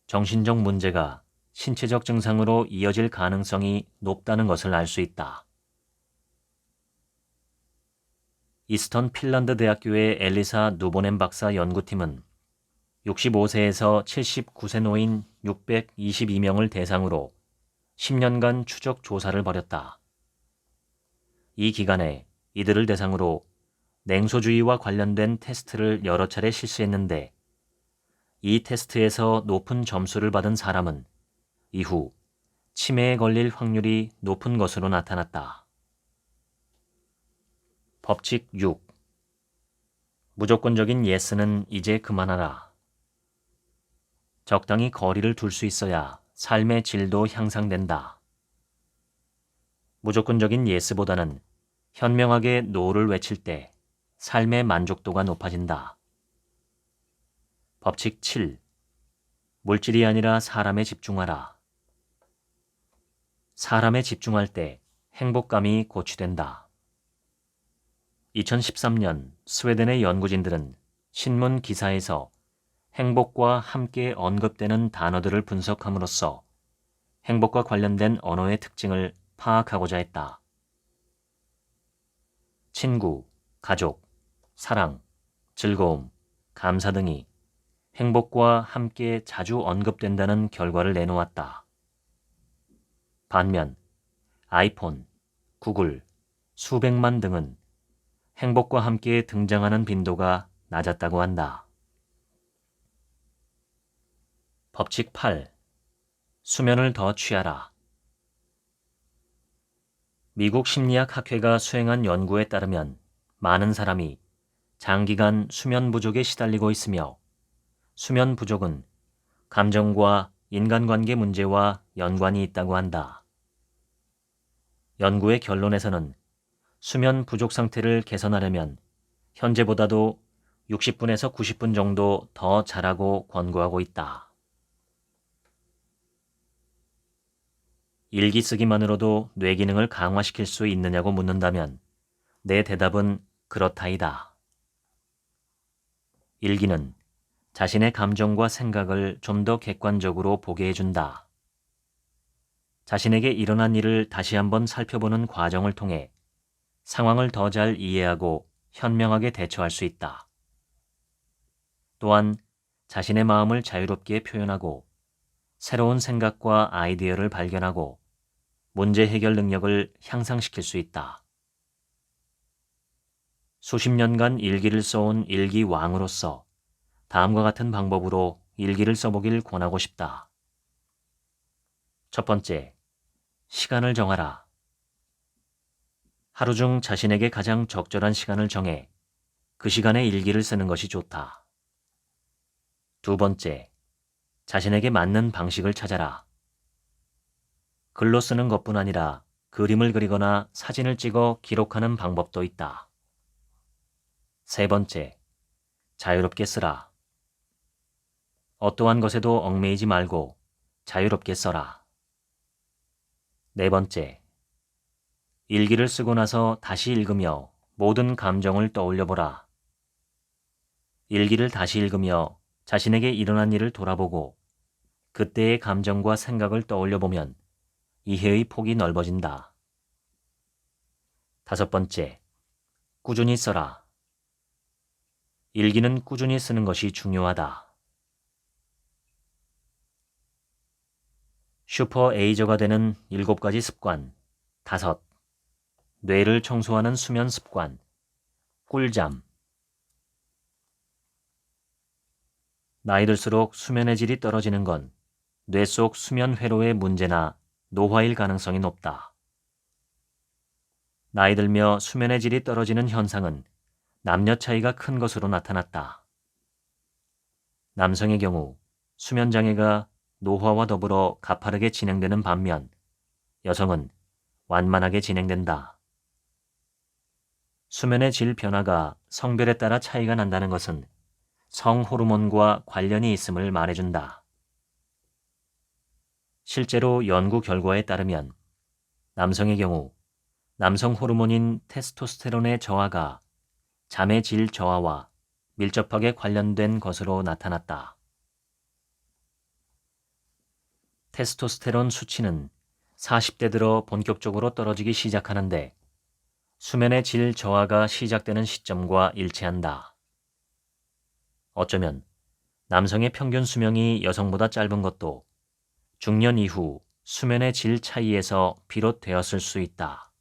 정신적 문제가 신체적 증상으로 이어질 가능성이 높다는 것을 알 수 있다. 이스턴 핀란드 대학교의 엘리사 누보넴 박사 연구팀은 65세에서 79세 노인 622명을 대상으로 10년간 추적 조사를 벌였다. 이 기간에 이들을 대상으로 냉소주의와 관련된 테스트를 여러 차례 실시했는데 이 테스트에서 높은 점수를 받은 사람은 이후 치매에 걸릴 확률이 높은 것으로 나타났다. 법칙 6. 무조건적인 예스는 이제 그만하라. 적당히 거리를 둘 수 있어야 삶의 질도 향상된다. 무조건적인 예스보다는 현명하게 노를 외칠 때 삶의 만족도가 높아진다. 법칙 7. 물질이 아니라 사람에 집중하라. 사람에 집중할 때 행복감이 고취된다. 2013년 스웨덴의 연구진들은 신문 기사에서 행복과 함께 언급되는 단어들을 분석함으로써 행복과 관련된 언어의 특징을 파악하고자 했다. 친구, 가족, 사랑, 즐거움, 감사 등이 행복과 함께 자주 언급된다는 결과를 내놓았다. 반면 아이폰, 구글, 수백만 등은 행복과 함께 등장하는 빈도가 낮았다고 한다. 법칙 8. 수면을 더 취하라. 미국 심리학 학회가 수행한 연구에 따르면 많은 사람이 장기간 수면 부족에 시달리고 있으며 수면 부족은 감정과 인간관계 문제와 연관이 있다고 한다. 연구의 결론에서는 수면 부족 상태를 개선하려면 현재보다도 60분에서 90분 정도 더 자라고 권고하고 있다. 일기 쓰기만으로도 뇌 기능을 강화시킬 수 있느냐고 묻는다면 내 대답은 그렇다이다. 일기는 자신의 감정과 생각을 좀 더 객관적으로 보게 해준다. 자신에게 일어난 일을 다시 한번 살펴보는 과정을 통해 상황을 더 잘 이해하고 현명하게 대처할 수 있다. 또한 자신의 마음을 자유롭게 표현하고 새로운 생각과 아이디어를 발견하고 문제 해결 능력을 향상시킬 수 있다. 수십 년간 일기를 써온 일기왕으로서 다음과 같은 방법으로 일기를 써보길 권하고 싶다. 첫 번째, 시간을 정하라. 하루 중 자신에게 가장 적절한 시간을 정해 그 시간에 일기를 쓰는 것이 좋다. 두 번째, 자신에게 맞는 방식을 찾아라. 글로 쓰는 것뿐 아니라 그림을 그리거나 사진을 찍어 기록하는 방법도 있다. 세 번째, 자유롭게 쓰라. 어떠한 것에도 얽매이지 말고 자유롭게 써라. 네 번째, 일기를 쓰고 나서 다시 읽으며 모든 감정을 떠올려보라. 일기를 다시 읽으며 자신에게 일어난 일을 돌아보고 그때의 감정과 생각을 떠올려보면 이해의 폭이 넓어진다. 다섯 번째, 꾸준히 써라. 일기는 꾸준히 쓰는 것이 중요하다. 슈퍼 에이저가 되는 7가지 습관. 5. 뇌를 청소하는 수면 습관. 꿀잠. 나이 들수록 수면의 질이 떨어지는 건 뇌 속 수면 회로의 문제나 노화일 가능성이 높다. 나이 들며 수면의 질이 떨어지는 현상은 남녀 차이가 큰 것으로 나타났다. 남성의 경우 수면 장애가 노화와 더불어 가파르게 진행되는 반면 여성은 완만하게 진행된다. 수면의 질 변화가 성별에 따라 차이가 난다는 것은 성 호르몬과 관련이 있음을 말해준다. 실제로 연구 결과에 따르면 남성의 경우 남성 호르몬인 테스토스테론의 저하가 잠의 질 저하와 밀접하게 관련된 것으로 나타났다. 테스토스테론 수치는 40대 들어 본격적으로 떨어지기 시작하는데 수면의 질 저하가 시작되는 시점과 일치한다. 어쩌면 남성의 평균 수명이 여성보다 짧은 것도 중년 이후 수면의 질 차이에서 비롯되었을 수 있다.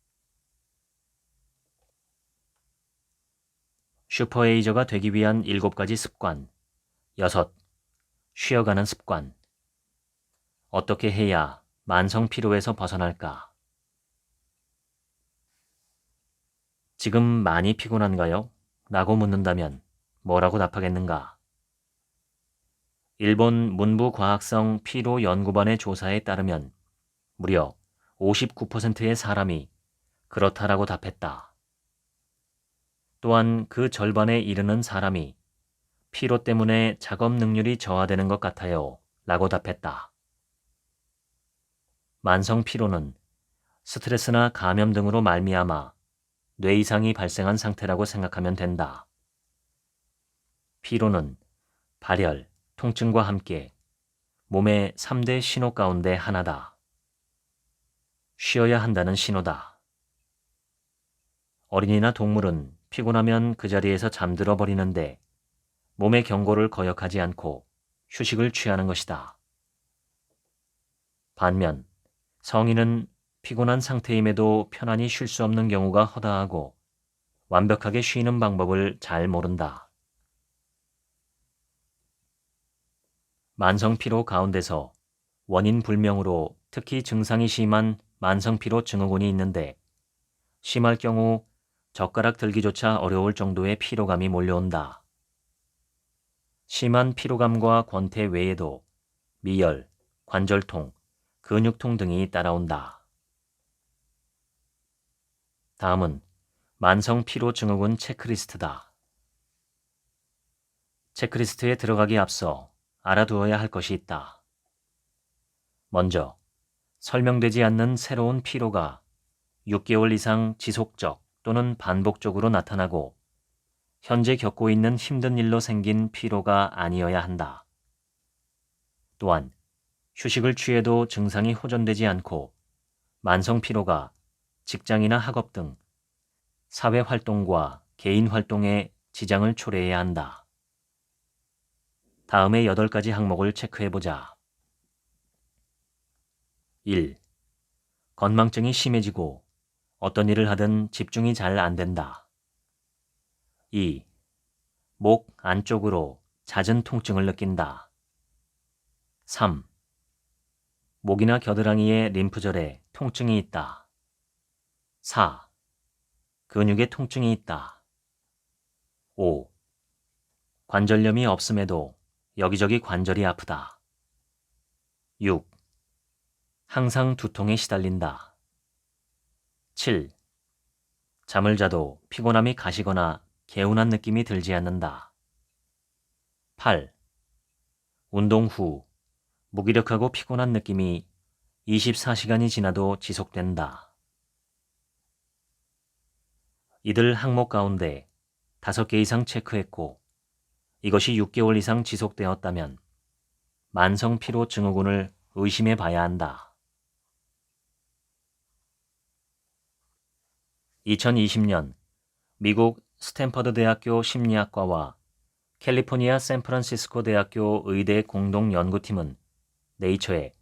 슈퍼에이저가 되기 위한 7가지 습관. 6. 쉬어가는 습관. 어떻게 해야 만성 피로에서 벗어날까? 지금 많이 피곤한가요? 라고 묻는다면 뭐라고 답하겠는가? 일본 문부과학성 피로연구반의 조사에 따르면 무려 59%의 사람이 그렇다라고 답했다. 또한 그 절반에 이르는 사람이 피로 때문에 작업 능률이 저하되는 것 같아요 라고 답했다. 만성 피로는 스트레스나 감염 등으로 말미암아 뇌 이상이 발생한 상태라고 생각하면 된다. 피로는 발열, 통증과 함께 몸의 3대 신호 가운데 하나다. 쉬어야 한다는 신호다. 어린이나 동물은 피곤하면 그 자리에서 잠들어 버리는데 몸의 경고를 거역하지 않고 휴식을 취하는 것이다. 반면 성인은 피곤한 상태임에도 편안히 쉴 수 없는 경우가 허다하고 완벽하게 쉬는 방법을 잘 모른다. 만성피로 가운데서 원인 불명으로 특히 증상이 심한 만성피로 증후군이 있는데 심할 경우 젓가락 들기조차 어려울 정도의 피로감이 몰려온다. 심한 피로감과 권태 외에도 미열, 관절통, 근육통 등이 따라온다. 다음은 만성피로 증후군 체크리스트다. 체크리스트에 들어가기 앞서 알아두어야 할 것이 있다. 먼저 설명되지 않는 새로운 피로가 6개월 이상 지속적 또는 반복적으로 나타나고 현재 겪고 있는 힘든 일로 생긴 피로가 아니어야 한다. 또한 휴식을 취해도 증상이 호전되지 않고 만성 피로가 직장이나 학업 등 사회 활동과 개인 활동에 지장을 초래해야 한다. 다음의 8가지 항목을 체크해보자. 1. 건망증이 심해지고 어떤 일을 하든 집중이 잘 안 된다. 2. 목 안쪽으로 잦은 통증을 느낀다. 3. 목이나 겨드랑이의 림프절에 통증이 있다. 4. 근육에 통증이 있다. 5. 관절염이 없음에도 여기저기 관절이 아프다. 6. 항상 두통에 시달린다. 7. 잠을 자도 피곤함이 가시거나 개운한 느낌이 들지 않는다. 8. 운동 후 무기력하고 피곤한 느낌이 24시간이 지나도 지속된다. 이들 항목 가운데 5개 이상 체크했고 이것이 6개월 이상 지속되었다면 만성 피로 증후군을 의심해 봐야 한다. 2020년 미국 스탠퍼드 대학교 심리학과와 캘리포니아 샌프란시스코 대학교 의대 공동 연구팀은 네이처에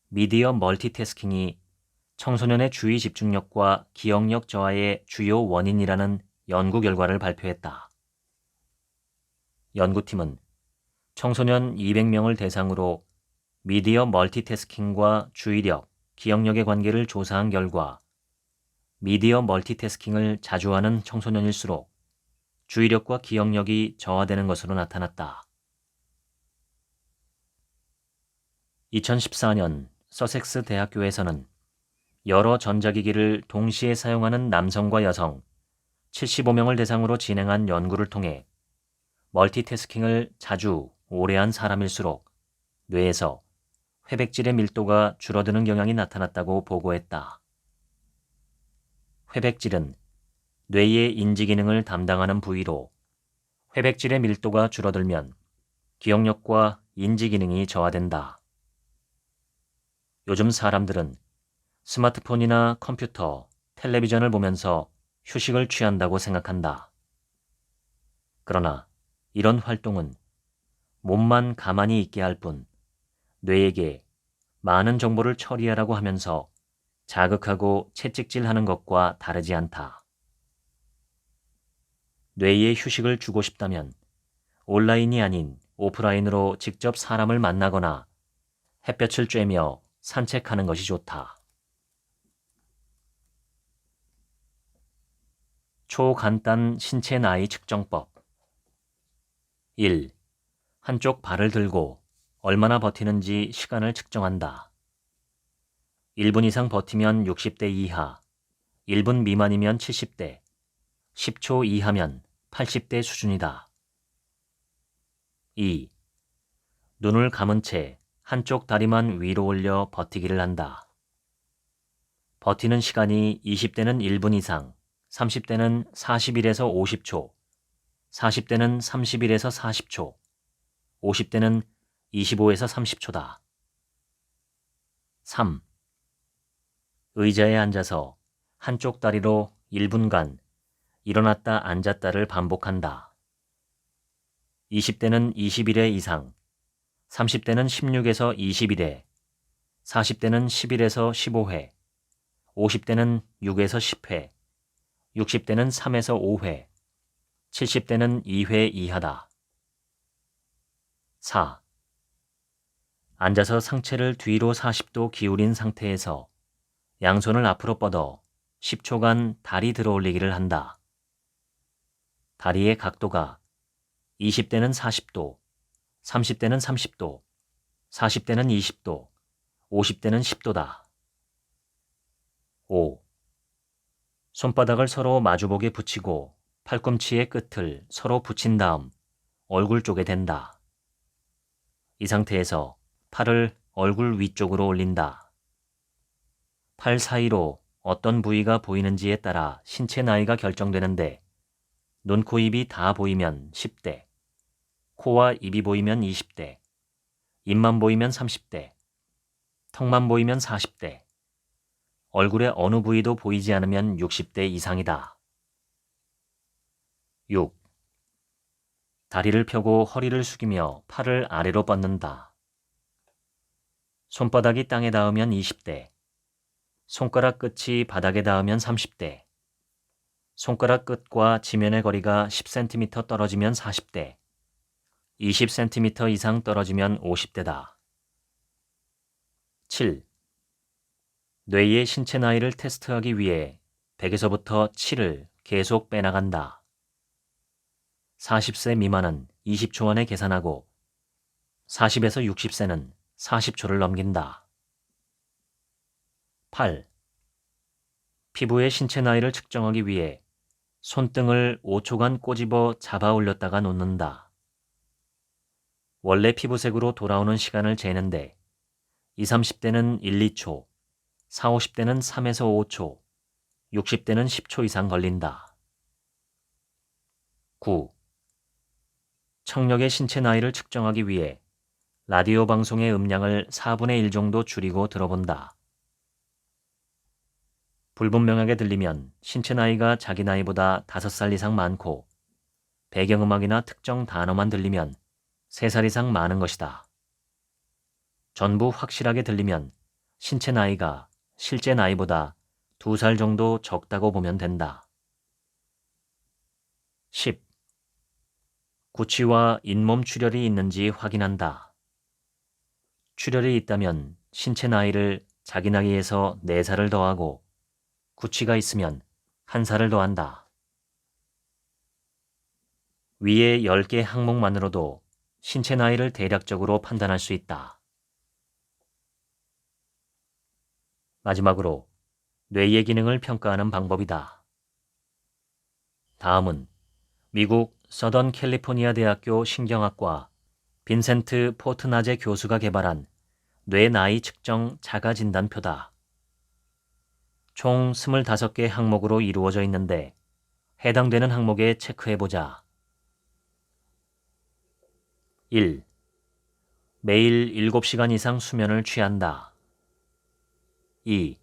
미디어 멀티태스킹이 청소년의 주의 집중력과 기억력 저하의 주요 원인이라는 연구 결과를 발표했다. 연구팀은 청소년 200명을 대상으로 미디어 멀티태스킹과 주의력, 기억력의 관계를 조사한 결과 미디어 멀티태스킹을 자주 하는 청소년일수록 주의력과 기억력이 저하되는 것으로 나타났다. 2014년 서섹스 대학교에서는 여러 전자기기를 동시에 사용하는 남성과 여성 75명을 대상으로 진행한 연구를 통해 멀티태스킹을 자주 오래 한 사람일수록 뇌에서 회백질의 밀도가 줄어드는 경향이 나타났다고 보고했다. 회백질은 뇌의 인지 기능을 담당하는 부위로 회백질의 밀도가 줄어들면 기억력과 인지 기능이 저하된다. 요즘 사람들은 스마트폰이나 컴퓨터, 텔레비전을 보면서 휴식을 취한다고 생각한다. 그러나 이런 활동은 몸만 가만히 있게 할 뿐 뇌에게 많은 정보를 처리하라고 하면서 자극하고 채찍질하는 것과 다르지 않다. 뇌에 휴식을 주고 싶다면 온라인이 아닌 오프라인으로 직접 사람을 만나거나 햇볕을 쬐며 산책하는 것이 좋다. 초간단 신체 나이 측정법 1. 한쪽 발을 들고 얼마나 버티는지 시간을 측정한다. 1분 이상 버티면 60대 이하, 1분 미만이면 70대, 10초 이하면 80대 수준이다. 2. 눈을 감은 채 한쪽 다리만 위로 올려 버티기를 한다. 버티는 시간이 20대는 1분 이상, 30대는 40일에서 50초, 40대는 30일에서 40초, 50대는 25에서 30초다. 3. 의자에 앉아서 한쪽 다리로 1분간 일어났다 앉았다를 반복한다. 20대는 20일에 이상, 30대는 16에서 20일에, 40대는 10일에서 15회, 50대는 6에서 10회, 60대는 3에서 5회, 70대는 2회 이하다. 4. 앉아서 상체를 뒤로 40도 기울인 상태에서 양손을 앞으로 뻗어 10초간 다리 들어 올리기를 한다. 다리의 각도가 20대는 40도, 30대는 30도, 40대는 20도, 50대는 10도다. 5. 손바닥을 서로 마주보게 붙이고 팔꿈치의 끝을 서로 붙인 다음 얼굴 쪽에 댄다. 이 상태에서 팔을 얼굴 위쪽으로 올린다. 팔 사이로 어떤 부위가 보이는지에 따라 신체 나이가 결정되는데 눈, 코, 입이 다 보이면 10대, 코와 입이 보이면 20대, 입만 보이면 30대, 턱만 보이면 40대, 얼굴의 어느 부위도 보이지 않으면 60대 이상이다. 6. 다리를 펴고 허리를 숙이며 팔을 아래로 뻗는다. 손바닥이 땅에 닿으면 20대, 손가락 끝이 바닥에 닿으면 30대, 손가락 끝과 지면의 거리가 10cm 떨어지면 40대, 20cm 이상 떨어지면 50대다. 7. 뇌의 신체 나이를 테스트하기 위해 100에서부터 7을 계속 빼나간다. 40세 미만은 20초 안에 계산하고 40에서 60세는 40초를 넘긴다. 8. 피부의 신체 나이를 측정하기 위해 손등을 5초간 꼬집어 잡아 올렸다가 놓는다. 원래 피부색으로 돌아오는 시간을 재는데 20, 30대는 1, 2초, 40, 50대는 3에서 5초, 60대는 10초 이상 걸린다. 9. 청력의 신체 나이를 측정하기 위해 라디오 방송의 음량을 4분의 1 정도 줄이고 들어본다. 불분명하게 들리면 신체 나이가 자기 나이보다 5살 이상 많고 배경음악이나 특정 단어만 들리면 3살 이상 많은 것이다. 전부 확실하게 들리면 신체 나이가 실제 나이보다 2살 정도 적다고 보면 된다. 10. 구취와 잇몸 출혈이 있는지 확인한다. 출혈이 있다면 신체 나이를 자기 나이에서 4살을 더하고 구취가 있으면 1살을 더한다. 위의 10개 항목만으로도 신체 나이를 대략적으로 판단할 수 있다. 마지막으로 뇌의 기능을 평가하는 방법이다. 다음은 미국 서던 캘리포니아 대학교 신경학과 빈센트 포트나제 교수가 개발한 뇌 나이 측정 자가 진단표다. 총 25개 항목으로 이루어져 있는데 해당되는 항목에 체크해보자. 1. 매일 7시간 이상 수면을 취한다. 2.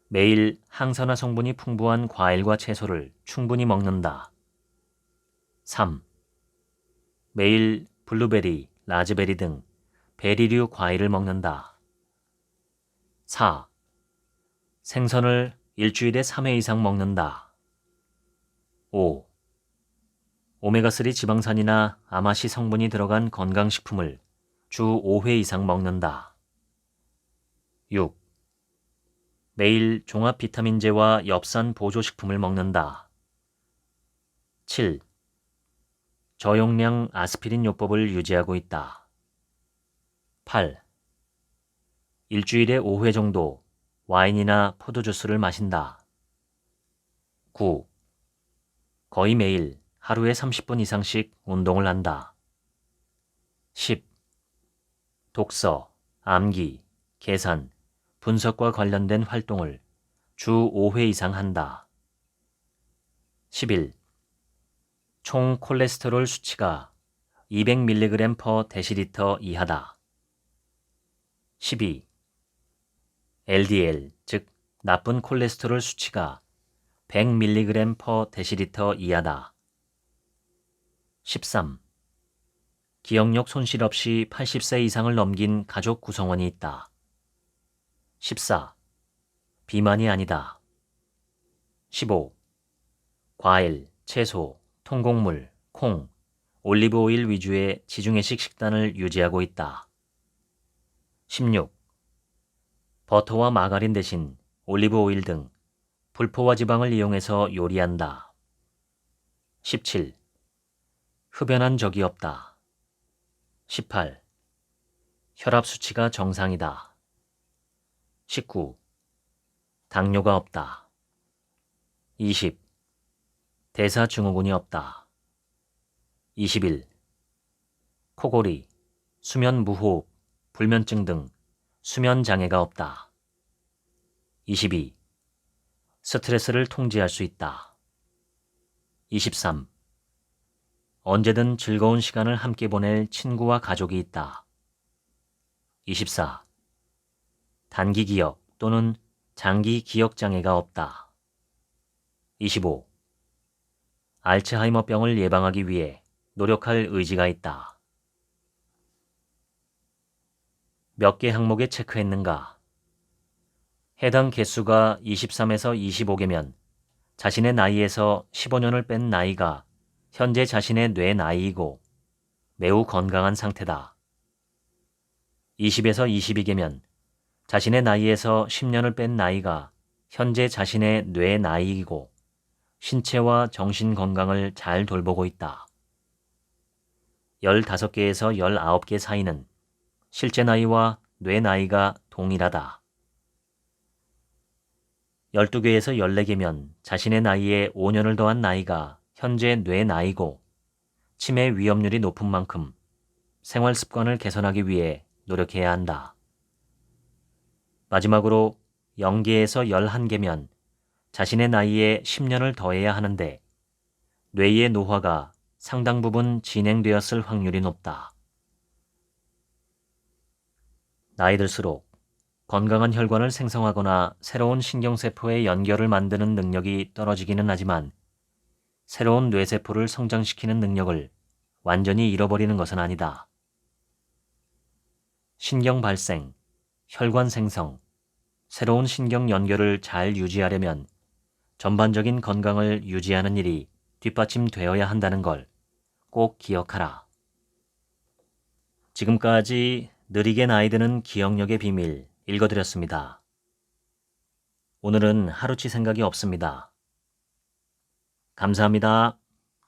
매일 항산화 성분이 풍부한 과일과 채소를 충분히 먹는다. 3. 매일 블루베리, 라즈베리 등 베리류 과일을 먹는다. 4. 생선을 일주일에 3회 이상 먹는다. 5. 오메가3 지방산이나 아마시 성분이 들어간 건강식품을 주 5회 이상 먹는다. 6. 매일 종합 비타민제와 엽산 보조식품을 먹는다. 7. 저용량 아스피린 요법을 유지하고 있다. 8. 일주일에 5회 정도 와인이나 포도주스를 마신다. 9. 거의 매일 하루에 30분 이상씩 운동을 한다. 10. 독서, 암기, 계산, 분석과 관련된 활동을 주 5회 이상 한다. 11. 총 콜레스테롤 수치가 200mg/dL 이하다. 12. LDL, 즉 나쁜 콜레스테롤 수치가 100mg/dL 이하다. 13. 기억력 손실 없이 80세 이상을 넘긴 가족 구성원이 있다. 14. 비만이 아니다. 15. 과일, 채소, 통곡물, 콩, 올리브 오일 위주의 지중해식 식단을 유지하고 있다. 16. 버터와 마가린 대신 올리브 오일 등 불포화 지방을 이용해서 요리한다. 17. 흡연한 적이 없다. 18. 혈압 수치가 정상이다. 19. 당뇨가 없다. 20. 대사증후군이 없다. 21. 코골이, 수면 무호흡, 불면증 등 수면 장애가 없다. 22. 스트레스를 통제할 수 있다. 23. 언제든 즐거운 시간을 함께 보낼 친구와 가족이 있다. 24. 단기 기억 또는 장기 기억 장애가 없다. 25. 알츠하이머병을 예방하기 위해 노력할 의지가 있다. 몇 개 항목에 체크했는가? 해당 개수가 23에서 25개면 자신의 나이에서 15년을 뺀 나이가 현재 자신의 뇌 나이이고 매우 건강한 상태다. 20에서 22개면 자신의 나이에서 10년을 뺀 나이가 현재 자신의 뇌 나이이고 신체와 정신 건강을 잘 돌보고 있다. 15개에서 19개 사이는 실제 나이와 뇌 나이가 동일하다. 12개에서 14개면 자신의 나이에 5년을 더한 나이가 현재 뇌 나이고 치매 위험률이 높은 만큼 생활 습관을 개선하기 위해 노력해야 한다. 마지막으로 0개에서 11개면 자신의 나이에 10년을 더해야 하는데 뇌의 노화가 상당 부분 진행되었을 확률이 높다. 나이 들수록 건강한 혈관을 생성하거나 새로운 신경세포의 연결을 만드는 능력이 떨어지기는 하지만 새로운 뇌세포를 성장시키는 능력을 완전히 잃어버리는 것은 아니다. 신경 발생, 혈관 생성, 새로운 신경 연결을 잘 유지하려면 전반적인 건강을 유지하는 일이 뒷받침되어야 한다는 걸 꼭 기억하라. 지금까지 느리게 나이 드는 기억력의 비밀 읽어드렸습니다. 오늘은 하루치 생각이 없습니다. 감사합니다.